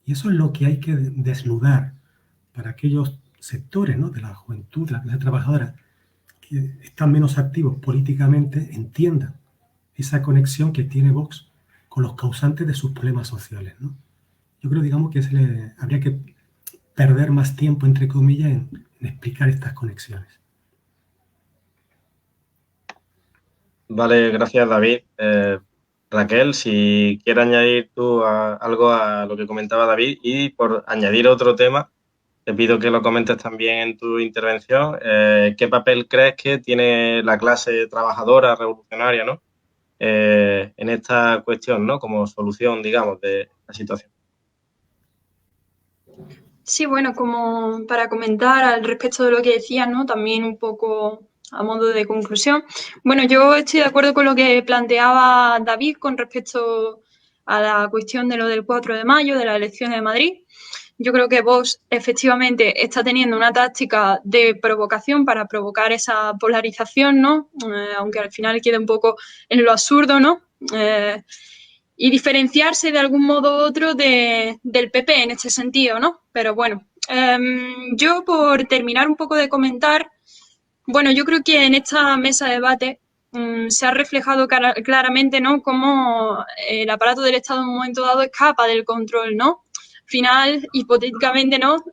y eso es lo que hay que desnudar para aquellos sectores, ¿no? De la juventud, de la clase trabajadora, que están menos activos políticamente entiendan esa conexión que tiene Vox con los causantes de sus problemas sociales, ¿no? Yo creo, digamos, que habría que perder más tiempo, entre comillas, en explicar estas conexiones. Vale, gracias, David. Raquel, si quieres añadir tú algo a lo que comentaba David, y por añadir otro tema, te pido que lo comentes también en tu intervención. ¿Qué papel crees que tiene la clase trabajadora revolucionaria, ¿no? En esta cuestión, ¿no? Como solución, digamos, de la situación. Sí, bueno, como para comentar al respecto de lo que decías, ¿no? También un poco a modo de conclusión. Bueno, yo estoy de acuerdo con lo que planteaba David con respecto a la cuestión de lo del 4 de mayo, de las elecciones de Madrid. Yo creo que Vox efectivamente está teniendo una táctica de provocación para provocar esa polarización, ¿no? Aunque al final quede un poco en lo absurdo, ¿no? Y diferenciarse de algún modo u otro del PP en este sentido, ¿no? Pero bueno, yo por terminar un poco de comentar, bueno, yo creo que en esta mesa de debate se ha reflejado claramente, ¿no?, cómo el aparato del Estado en un momento dado escapa del control, ¿no? Al final, hipotéticamente, ¿no?,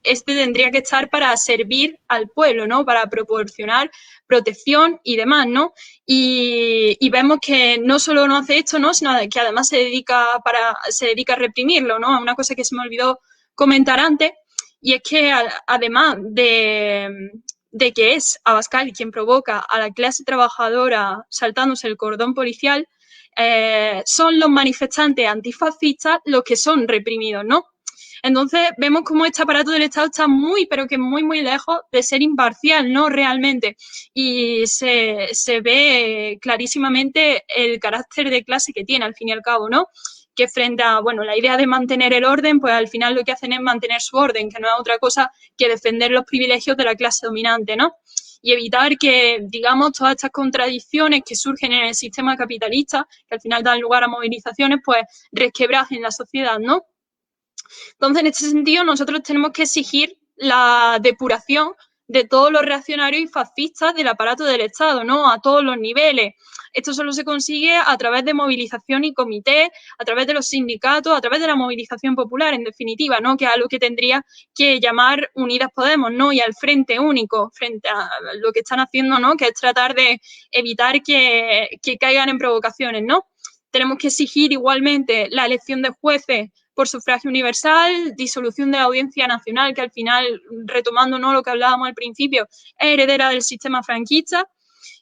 este tendría que estar para servir al pueblo, ¿no?, para proporcionar protección y demás, ¿no? Y vemos que no solo no hace esto, ¿no?, sino que además se dedica a reprimirlo, ¿no? Una cosa que se me olvidó comentar antes, y es que además de que es Abascal quien provoca a la clase trabajadora saltándose el cordón policial, son los manifestantes antifascistas los que son reprimidos, ¿no? Entonces vemos cómo este aparato del Estado está muy, pero que muy, muy lejos de ser imparcial, ¿no? Realmente. Y se ve clarísimamente el carácter de clase que tiene, al fin y al cabo, ¿no? Que frente a, bueno, la idea de mantener el orden, pues al final lo que hacen es mantener su orden, que no es otra cosa que defender los privilegios de la clase dominante, ¿no? Y evitar que, digamos, todas estas contradicciones que surgen en el sistema capitalista, que al final dan lugar a movilizaciones, pues resquebrajen la sociedad, ¿no? Entonces, en este sentido, nosotros tenemos que exigir la depuración de todos los reaccionarios y fascistas del aparato del Estado, ¿no? A todos los niveles. Esto solo se consigue a través de movilización y comité, a través de los sindicatos, a través de la movilización popular, en definitiva, ¿no? Que es algo que tendría que llamar Unidas Podemos, ¿no? Y al Frente Único, frente a lo que están haciendo, ¿no? Que es tratar de evitar que caigan en provocaciones, ¿no? Tenemos que exigir igualmente la elección de jueces por sufragio universal, disolución de la Audiencia Nacional, que al final, retomando, ¿no?, lo que hablábamos al principio, es heredera del sistema franquista,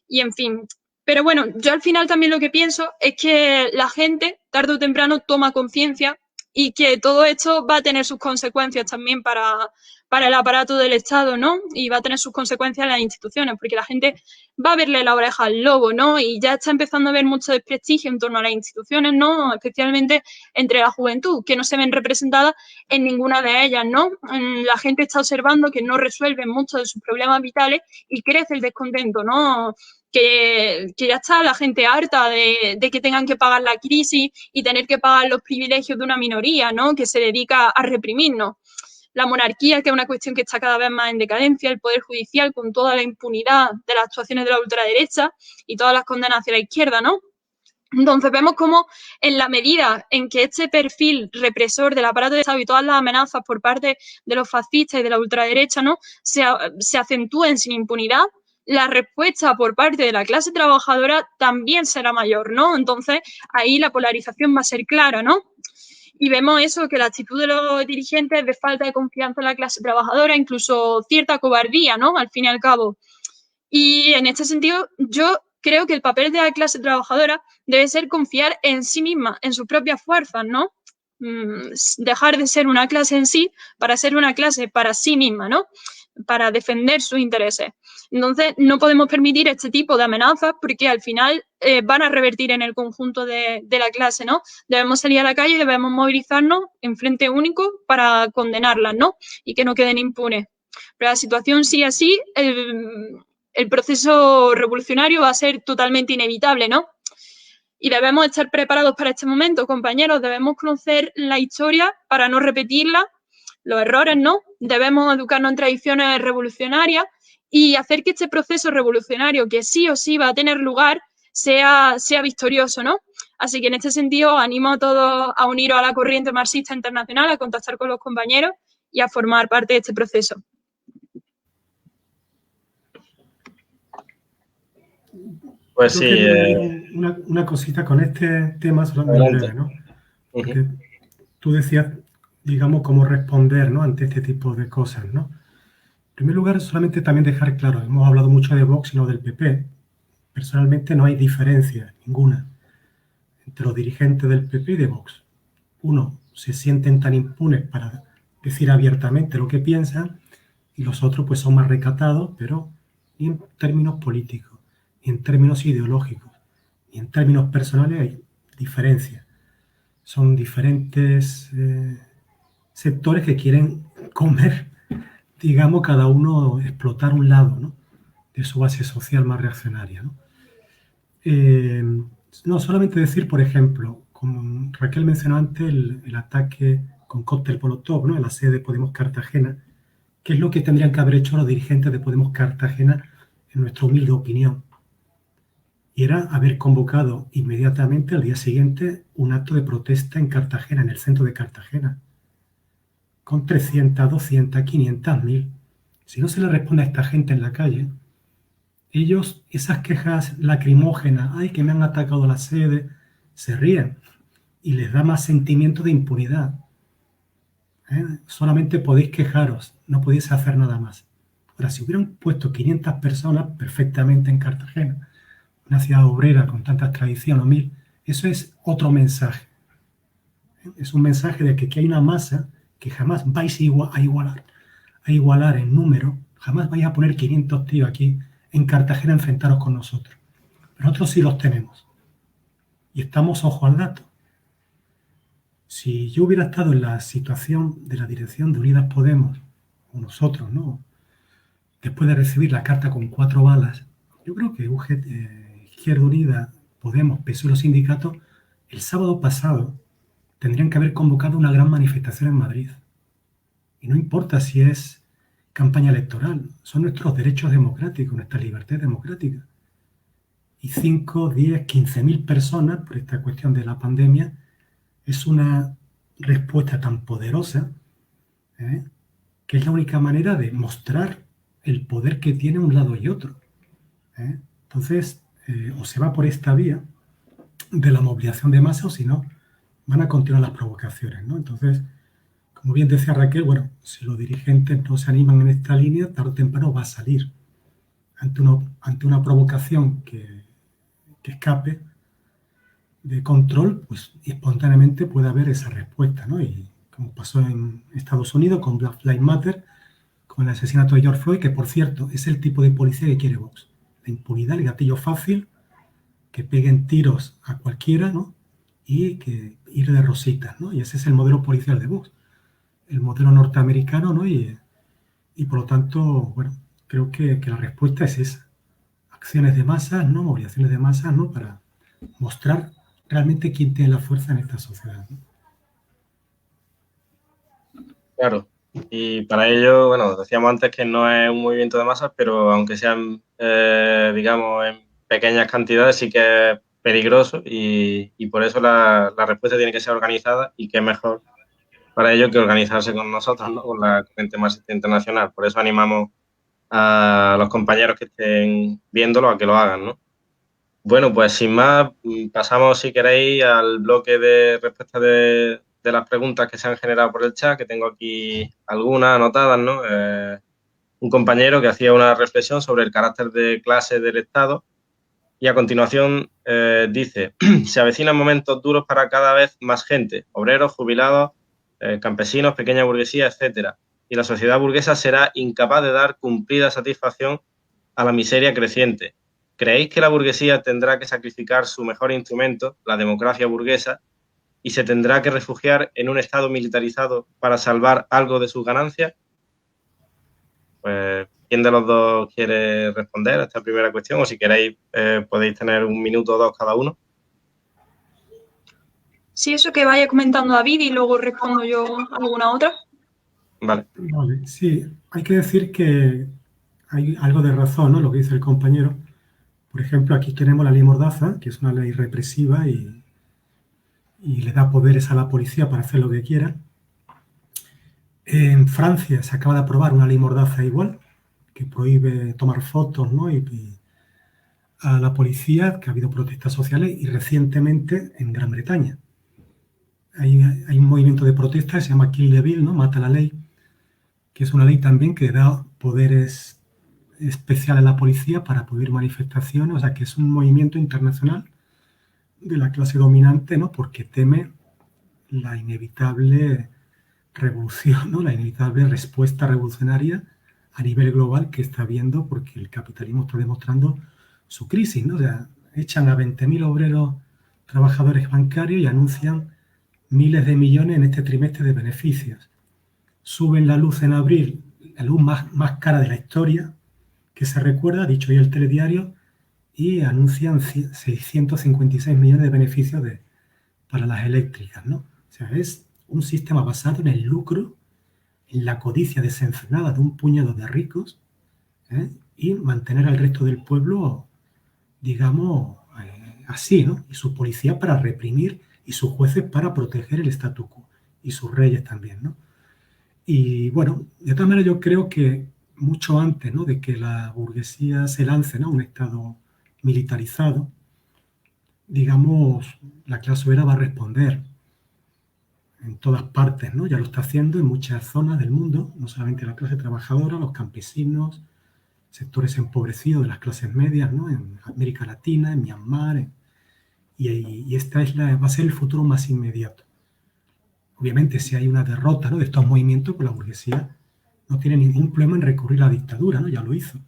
y en fin. Pero bueno, yo al final también lo que pienso es que la gente, tarde o temprano, toma conciencia y que todo esto va a tener sus consecuencias también para el aparato del Estado, ¿no? Y va a tener sus consecuencias en las instituciones, porque la gente va a verle la oreja al lobo, ¿no? Y ya está empezando a haber mucho desprestigio en torno a las instituciones, ¿no? Especialmente entre la juventud, que no se ven representadas en ninguna de ellas, ¿no? La gente está observando que no resuelven muchos de sus problemas vitales y crece el descontento, ¿no? Que ya está la gente harta de que tengan que pagar la crisis y tener que pagar los privilegios de una minoría, ¿no?, que se dedica a reprimirnos. La monarquía, que es una cuestión que está cada vez más en decadencia, el poder judicial con toda la impunidad de las actuaciones de la ultraderecha y todas las condenas hacia la izquierda, ¿no? Entonces vemos cómo en la medida en que este perfil represor del aparato de Estado y todas las amenazas por parte de los fascistas y de la ultraderecha, ¿no?, se acentúen sin impunidad, la respuesta por parte de la clase trabajadora también será mayor, ¿no? Entonces ahí la polarización va a ser clara, ¿no? Y vemos eso, que la actitud de los dirigentes es de falta de confianza en la clase trabajadora, incluso cierta cobardía, ¿no?, al fin y al cabo. Y en este sentido, yo creo que el papel de la clase trabajadora debe ser confiar en sí misma, en sus propias fuerzas, ¿no? Dejar de ser una clase en sí para ser una clase para sí misma, ¿no?, para defender sus intereses. Entonces, no podemos permitir este tipo de amenazas porque al final van a revertir en el conjunto de la clase, ¿no? Debemos salir a la calle y debemos movilizarnos en frente único para condenarlas, ¿no?, y que no queden impunes. Pero la situación sigue así, el proceso revolucionario va a ser totalmente inevitable, ¿no? Y debemos estar preparados para este momento, compañeros. Debemos conocer la historia para no repetirla, los errores, ¿no? Debemos educarnos en tradiciones revolucionarias y hacer que este proceso revolucionario, que sí o sí va a tener lugar, sea victorioso, ¿no? Así que en este sentido animo a todos a uniros a la corriente marxista internacional, a contactar con los compañeros y a formar parte de este proceso. Pues Yo sí. quería añadir una cosita con este tema, solo muy breve, ¿no? Porque tú decías, digamos, cómo responder, ¿no?, ante este tipo de cosas, ¿no? En primer lugar, solamente también dejar claro, hemos hablado mucho de Vox y no del PP. Personalmente no hay diferencia ninguna entre los dirigentes del PP y de Vox. Uno, se sienten tan impunes para decir abiertamente lo que piensan, y los otros pues son más recatados, pero ni en términos políticos, ni en términos ideológicos, ni en términos personales hay diferencias. Son diferentes sectores que quieren comer, digamos, cada uno explotar un lado, ¿no?, de su base social más reaccionaria, ¿no? No, solamente decir, por ejemplo, como Raquel mencionó antes, el ataque con cóctel Molotov, ¿no?, en la sede de Podemos Cartagena, ¿qué es lo que tendrían que haber hecho los dirigentes de Podemos Cartagena, en nuestra humilde opinión? Y era haber convocado inmediatamente al día siguiente un acto de protesta en Cartagena, en el centro de Cartagena, con 300, 200, 500, 1000. Si no se le responde a esta gente en la calle, ellos, esas quejas lacrimógenas, ay, que me han atacado la sede, se ríen y les da más sentimiento de impunidad. Solamente podéis quejaros, no podéis hacer nada más. Ahora, si hubieran puesto 500 personas perfectamente en Cartagena, una ciudad obrera con tantas tradiciones, 1000, eso es otro mensaje. Es un mensaje de que aquí hay una masa que jamás vais a igualar en número, jamás vais a poner 500 tíos aquí en Cartagena a enfrentaros con nosotros. Pero nosotros sí los tenemos. Y estamos ojo al dato. Si yo hubiera estado en la situación de la dirección de Unidas Podemos, o nosotros, ¿no?, después de recibir la carta con 4 balas, yo creo que Izquierda Unida, Podemos, PSOE y los sindicatos, el sábado pasado tendrían que haber convocado una gran manifestación en Madrid. Y no importa si es campaña electoral, son nuestros derechos democráticos, nuestra libertad democrática. Y 5, 10, 15.000 personas, por esta cuestión de la pandemia, es una respuesta tan poderosa, que es la única manera de mostrar el poder que tiene un lado y otro. Entonces, o se va por esta vía de la movilización de masa, o si no, van a continuar las provocaciones, ¿no? Entonces, como bien decía Raquel, bueno, si los dirigentes no se animan en esta línea, tarde o temprano va a salir ante una provocación que escape de control, pues espontáneamente puede haber esa respuesta, ¿no? Y como pasó en Estados Unidos con Black Lives Matter, con el asesinato de George Floyd, que por cierto es el tipo de policía que quiere Vox. La impunidad, el gatillo fácil, que peguen tiros a cualquiera, ¿no?, y que ir de rositas, ¿no? Y ese es el modelo policial de Vox, el modelo norteamericano, ¿no? Y por lo tanto, bueno, creo que la respuesta es esa. Acciones de masa, ¿no?, movilizaciones de masa, ¿no?, para mostrar realmente quién tiene la fuerza en esta sociedad, ¿no? Claro. Y para ello, bueno, decíamos antes que no es un movimiento de masas, pero aunque sean, digamos, en pequeñas cantidades, sí que es peligroso y por eso la respuesta tiene que ser organizada, y qué mejor para ello que organizarse con nosotros, ¿no?, con la Corriente Marxista Internacional. Por eso animamos a los compañeros que estén viéndolo a que lo hagan, ¿no? Bueno, pues sin más, pasamos, si queréis, al bloque de respuesta de las preguntas que se han generado por el chat, que tengo aquí algunas anotadas, ¿no? Un compañero que hacía una reflexión sobre el carácter de clase del Estado, y a continuación dice: se avecinan momentos duros para cada vez más gente, obreros, jubilados, campesinos, pequeña burguesía, etcétera, y la sociedad burguesa será incapaz de dar cumplida satisfacción a la miseria creciente. ¿Creéis que la burguesía tendrá que sacrificar su mejor instrumento, la democracia burguesa, y se tendrá que refugiar en un Estado militarizado para salvar algo de sus ganancias? Pues, ¿quién de los dos quiere responder a esta primera cuestión? O si queréis, podéis tener 1 minuto o 2 cada uno. Sí, eso que vaya comentando David y luego respondo yo alguna otra. Vale. Vale, sí, hay que decir que hay algo de razón, ¿no? Lo que dice el compañero. Por ejemplo, aquí tenemos la ley Mordaza, que es una ley represiva y le da poderes a la policía para hacer lo que quiera. En Francia se acaba de aprobar una ley Mordaza igual, que prohíbe tomar fotos, ¿no? y a la policía, que ha habido protestas sociales, y recientemente en Gran Bretaña. Hay un movimiento de protesta que se llama Kill the Bill, ¿no? Mata la ley, que es una ley también que da poderes especiales a la policía para prohibir manifestaciones, o sea que es un movimiento internacional de la clase dominante, ¿no? Porque teme la inevitable revolución, ¿no? La inevitable respuesta revolucionaria a nivel global que está habiendo porque el capitalismo está demostrando su crisis, ¿no? O sea, echan a 20.000 obreros trabajadores bancarios y anuncian miles de millones en este trimestre de beneficios. Suben la luz en abril, la luz más cara de la historia, que se recuerda, dicho hoy el telediario, y anuncian 656 millones de beneficios para las eléctricas, ¿no? O sea, es un sistema basado en el lucro, en la codicia desenfrenada de un puñado de ricos, ¿eh? Y mantener al resto del pueblo, digamos, así, ¿no? Y su policía para reprimir y sus jueces para proteger el statu quo y sus reyes también, ¿no? Y bueno, de todas maneras yo creo que mucho antes, ¿no? De que la burguesía se lance, ¿no? A un estado militarizado, digamos, la clase obrera va a responder en todas partes, ¿no? Ya lo está haciendo en muchas zonas del mundo, no solamente la clase trabajadora, los campesinos, sectores empobrecidos de las clases medias, ¿no? En América Latina, en Myanmar, y esta va a ser el futuro más inmediato. Obviamente, si hay una derrota, ¿no? De estos movimientos, pues la burguesía no tiene ningún problema en recurrir a la dictadura, ¿no? Ya lo hizo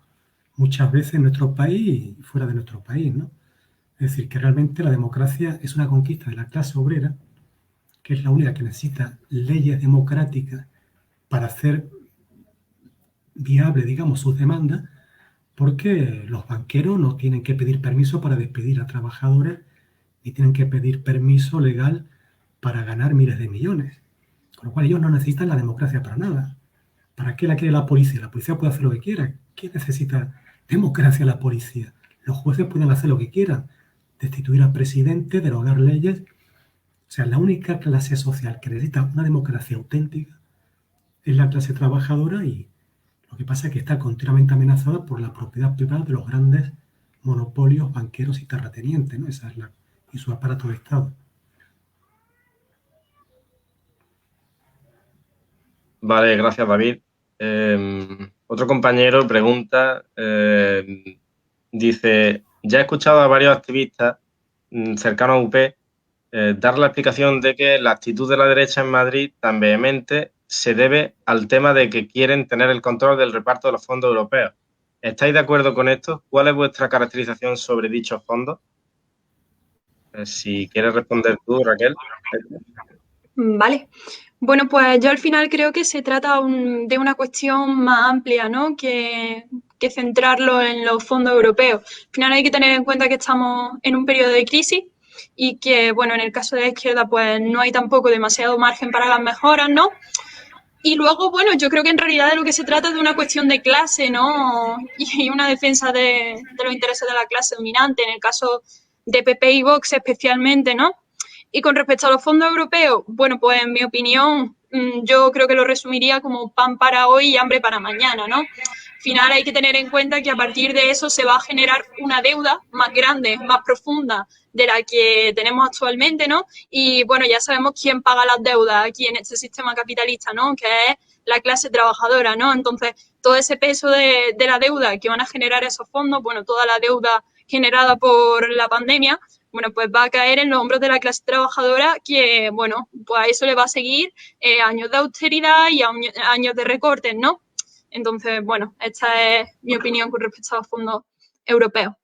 muchas veces en nuestro país y fuera de nuestro país, ¿no? Es decir, que realmente la democracia es una conquista de la clase obrera, que es la única que necesita leyes democráticas para hacer viable, digamos, sus demandas, porque los banqueros no tienen que pedir permiso para despedir a trabajadores, ni tienen que pedir permiso legal para ganar miles de millones. Con lo cual ellos no necesitan la democracia para nada. ¿Para qué la quiere la policía? La policía puede hacer lo que quiera. ¿Quién necesita democracia la policía? Los jueces pueden hacer lo que quieran. Destituir al presidente, derogar leyes. O sea, la única clase social que necesita una democracia auténtica es la clase trabajadora y lo que pasa es que está continuamente amenazada por la propiedad privada de los grandes monopolios banqueros y terratenientes, ¿no? Y su aparato de Estado. Vale, gracias, David. Otro compañero pregunta, dice, ya he escuchado a varios activistas cercanos a UP dar la explicación de que la actitud de la derecha en Madrid tan vehemente se debe al tema de que quieren tener el control del reparto de los fondos europeos. ¿Estáis de acuerdo con esto? ¿Cuál es vuestra caracterización sobre dichos fondos? Si quieres responder tú, Raquel. Vale. Bueno, pues yo al final creo que se trata de una cuestión más amplia, ¿no? Que centrarlo en los fondos europeos. Al final hay que tener en cuenta que estamos en un periodo de crisis y que, bueno, en el caso de la izquierda, pues no hay tampoco demasiado margen para las mejoras, ¿no? Y luego, bueno, yo creo que en realidad de lo que se trata es de una cuestión de clase, ¿no? Y una defensa de los intereses de la clase dominante, en el caso de PP y Vox especialmente, ¿no? Y con respecto a los fondos europeos, bueno, pues en mi opinión, yo creo que lo resumiría como pan para hoy y hambre para mañana, ¿no? Al final hay que tener en cuenta que a partir de eso se va a generar una deuda más grande, más profunda de la que tenemos actualmente, ¿no? Y bueno, ya sabemos quién paga las deudas aquí en este sistema capitalista, ¿no? Que es la clase trabajadora, ¿no? Entonces, todo ese peso de la deuda que van a generar esos fondos, bueno, toda la deuda generada por la pandemia, bueno, pues va a caer en los hombros de la clase trabajadora que, bueno, pues a eso le va a seguir años de austeridad y años de recortes, ¿no? Entonces, bueno, esta es mi opinión con respecto a los fondos europeos.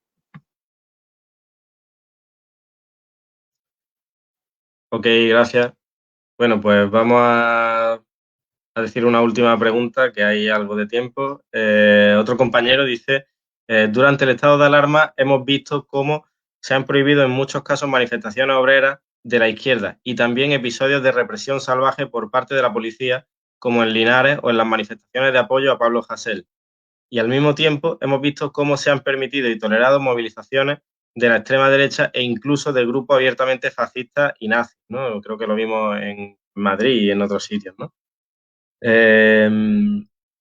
Ok, gracias. Bueno, pues vamos a decir una última pregunta, que hay algo de tiempo. Otro compañero dice, durante el estado de alarma hemos visto cómo se han prohibido en muchos casos manifestaciones obreras de la izquierda y también episodios de represión salvaje por parte de la policía, como en Linares o en las manifestaciones de apoyo a Pablo Hasél. y al mismo tiempo hemos visto cómo se han permitido y tolerado movilizaciones de la extrema derecha e incluso de grupos abiertamente fascistas y nazis, ¿no? Creo que lo vimos en Madrid y en otros sitios, ¿no?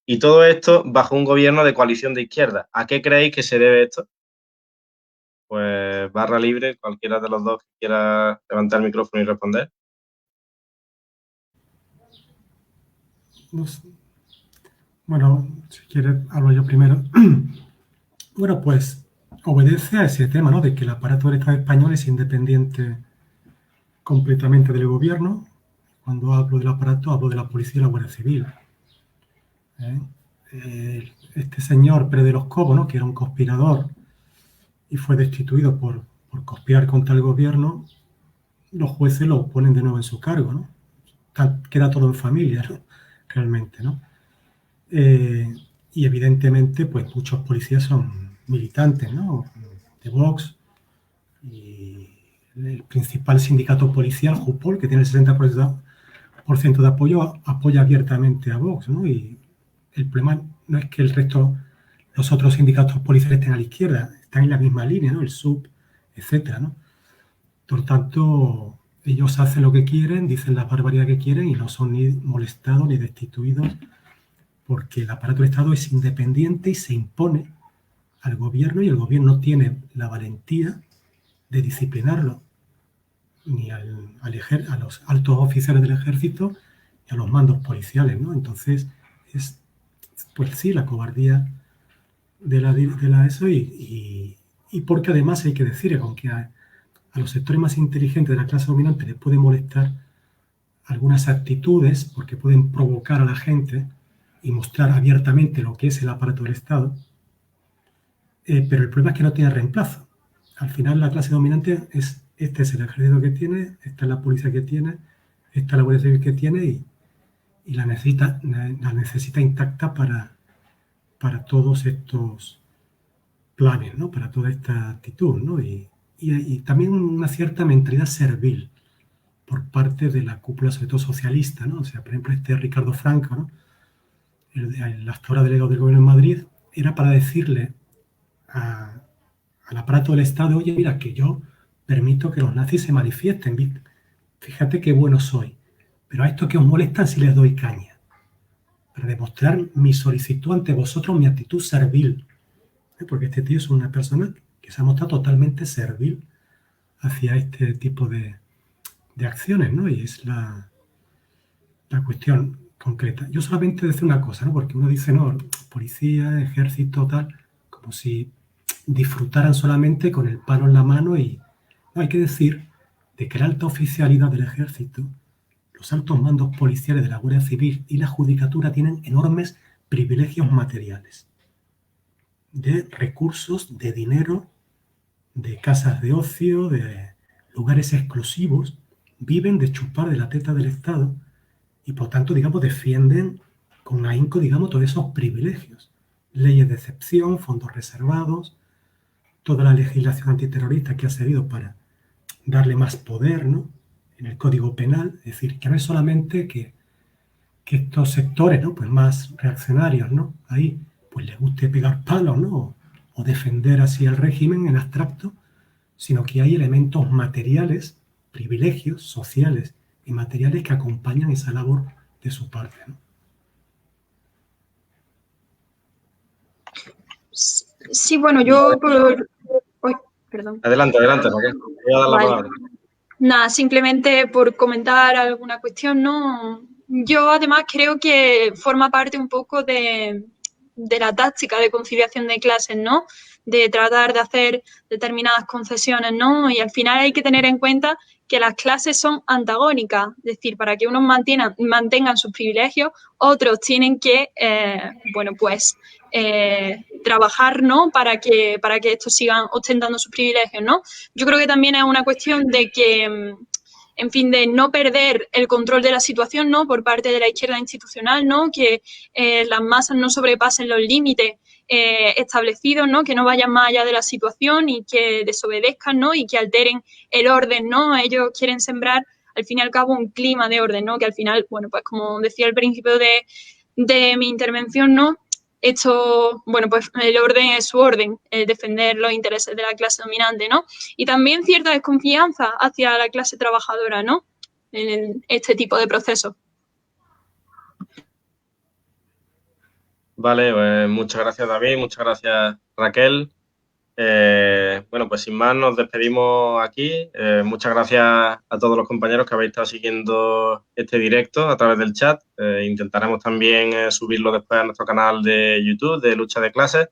Y todo esto bajo un gobierno de coalición de izquierda. ¿A qué creéis que se debe esto? Pues barra libre, cualquiera de los dos que quiera levantar el micrófono y responder. No sé. Bueno, si quieres, hablo yo primero. Bueno, pues obedece a ese tema, ¿no? De que el aparato del Estado español es independiente completamente del gobierno. Cuando hablo del aparato, hablo de la policía y la Guardia Civil. Este señor Pérez de los Cobos, ¿no? Que era un conspirador y fue destituido por conspirar contra el gobierno, los jueces lo ponen de nuevo en su cargo, ¿no? Queda todo en familia, ¿no? Realmente, ¿no? Y evidentemente, pues muchos policías son militantes, ¿no? De Vox, y el principal sindicato policial, Jupol, que tiene el 60% de apoyo, apoya abiertamente a Vox, ¿no? Y el problema no es que el resto, los otros sindicatos policiales estén a la izquierda, están en la misma línea, ¿no? El SUB, etcétera, ¿no? Por tanto, ellos hacen lo que quieren, dicen las barbaridades que quieren y no son ni molestados ni destituidos, porque el aparato del Estado es independiente y se impone al gobierno, y el gobierno tiene la valentía de disciplinarlo, ni a los altos oficiales del ejército y a los mandos policiales, ¿no? Entonces, es, pues sí, la cobardía de la ESO, y porque además hay que decir que aunque a los sectores más inteligentes de la clase dominante les puede molestar algunas actitudes porque pueden provocar a la gente y mostrar abiertamente lo que es el aparato del Estado, pero el problema es que no tiene reemplazo. Al final la clase dominante este es el ejército que tiene, esta es la policía que tiene, esta es la Guardia Civil que tiene, y la necesita intacta para todos estos planes, ¿no? Para toda esta actitud, ¿no? Y también una cierta mentalidad servil por parte de la cúpula, sobre todo socialista, ¿no? O sea, por ejemplo, Ricardo Franco, ¿no? El hasta ahora delegado del gobierno en Madrid, era para decirle al aparato del Estado: oye, mira, que yo permito que los nazis se manifiesten, fíjate qué bueno soy, pero a esto que os molestan si les doy caña, para demostrar mi solicitud ante vosotros, mi actitud servil, porque este tío es una persona que se ha mostrado totalmente servil hacia este tipo de acciones, ¿no? Y es la cuestión concreta. Yo solamente decir una cosa, ¿no? Porque uno dice, no, policía, ejército, tal, como si disfrutaran solamente con el palo en la mano, y no, hay que decir de que la alta oficialidad del ejército, los altos mandos policiales de la Guardia Civil y la judicatura tienen enormes privilegios materiales, de recursos, de dinero, de casas de ocio, de lugares exclusivos, viven de chupar de la teta del Estado y por tanto, digamos, defienden con ahínco, digamos, todos esos privilegios. Leyes de excepción, fondos reservados, toda la legislación antiterrorista que ha servido para darle más poder, ¿no? En el Código Penal, es decir, que no es solamente que estos sectores, ¿no? Pues más reaccionarios, ¿no? Ahí, pues les guste pegar palos, ¿no? O defender así el régimen en abstracto, sino que hay elementos materiales, privilegios sociales y materiales que acompañan esa labor de su parte, ¿no? Sí, bueno, yo por... Uy, perdón. Adelante, Raquel. Voy a dar la palabra. Nada, simplemente por comentar alguna cuestión, ¿no? Yo además creo que forma parte un poco de la táctica de conciliación de clases, ¿no? De tratar de hacer determinadas concesiones, ¿no? Y al final hay que tener en cuenta que las clases son antagónicas, es decir, para que unos mantengan sus privilegios, otros tienen que, bueno, pues trabajar, ¿no? Para que estos sigan ostentando sus privilegios, ¿no? Yo creo que también es una cuestión de que, en fin, de no perder el control de la situación, ¿no? Por parte de la izquierda institucional, ¿no? Que las masas no sobrepasen los límites establecidos, ¿no? Que no vayan más allá de la situación y que desobedezcan, ¿no? Y que alteren el orden, ¿no? Ellos quieren sembrar, al fin y al cabo, un clima de orden, ¿no? Que al final, bueno, pues como decía al principio de mi intervención, ¿no? esto, bueno, pues el orden es su orden, el defender los intereses de la clase dominante, ¿no? Y también cierta desconfianza hacia la clase trabajadora, ¿no? En este tipo de procesos. Vale, pues muchas gracias, David, muchas gracias, Raquel. Bueno, pues sin más nos despedimos aquí. Muchas gracias a todos los compañeros que habéis estado siguiendo este directo a través del chat. Intentaremos también subirlo después a nuestro canal de YouTube de Lucha de Clases.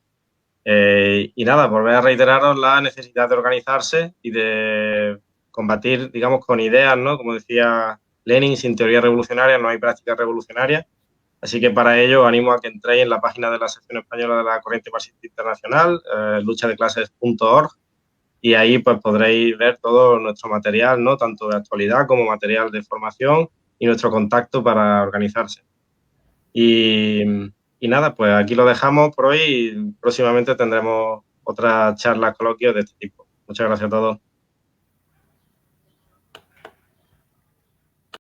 Y nada, volver a reiteraros la necesidad de organizarse y de combatir, digamos, con ideas, ¿no? Como decía Lenin, sin teoría revolucionaria no hay práctica revolucionaria. Así que para ello os animo a que entréis en la página de la sección española de la Corriente Marxista Internacional, luchadeclases.org, y ahí pues podréis ver todo nuestro material, ¿no? Tanto de actualidad como material de formación y nuestro contacto para organizarse. Y nada, pues aquí lo dejamos por hoy y próximamente tendremos otras charlas, coloquios de este tipo. Muchas gracias a todos.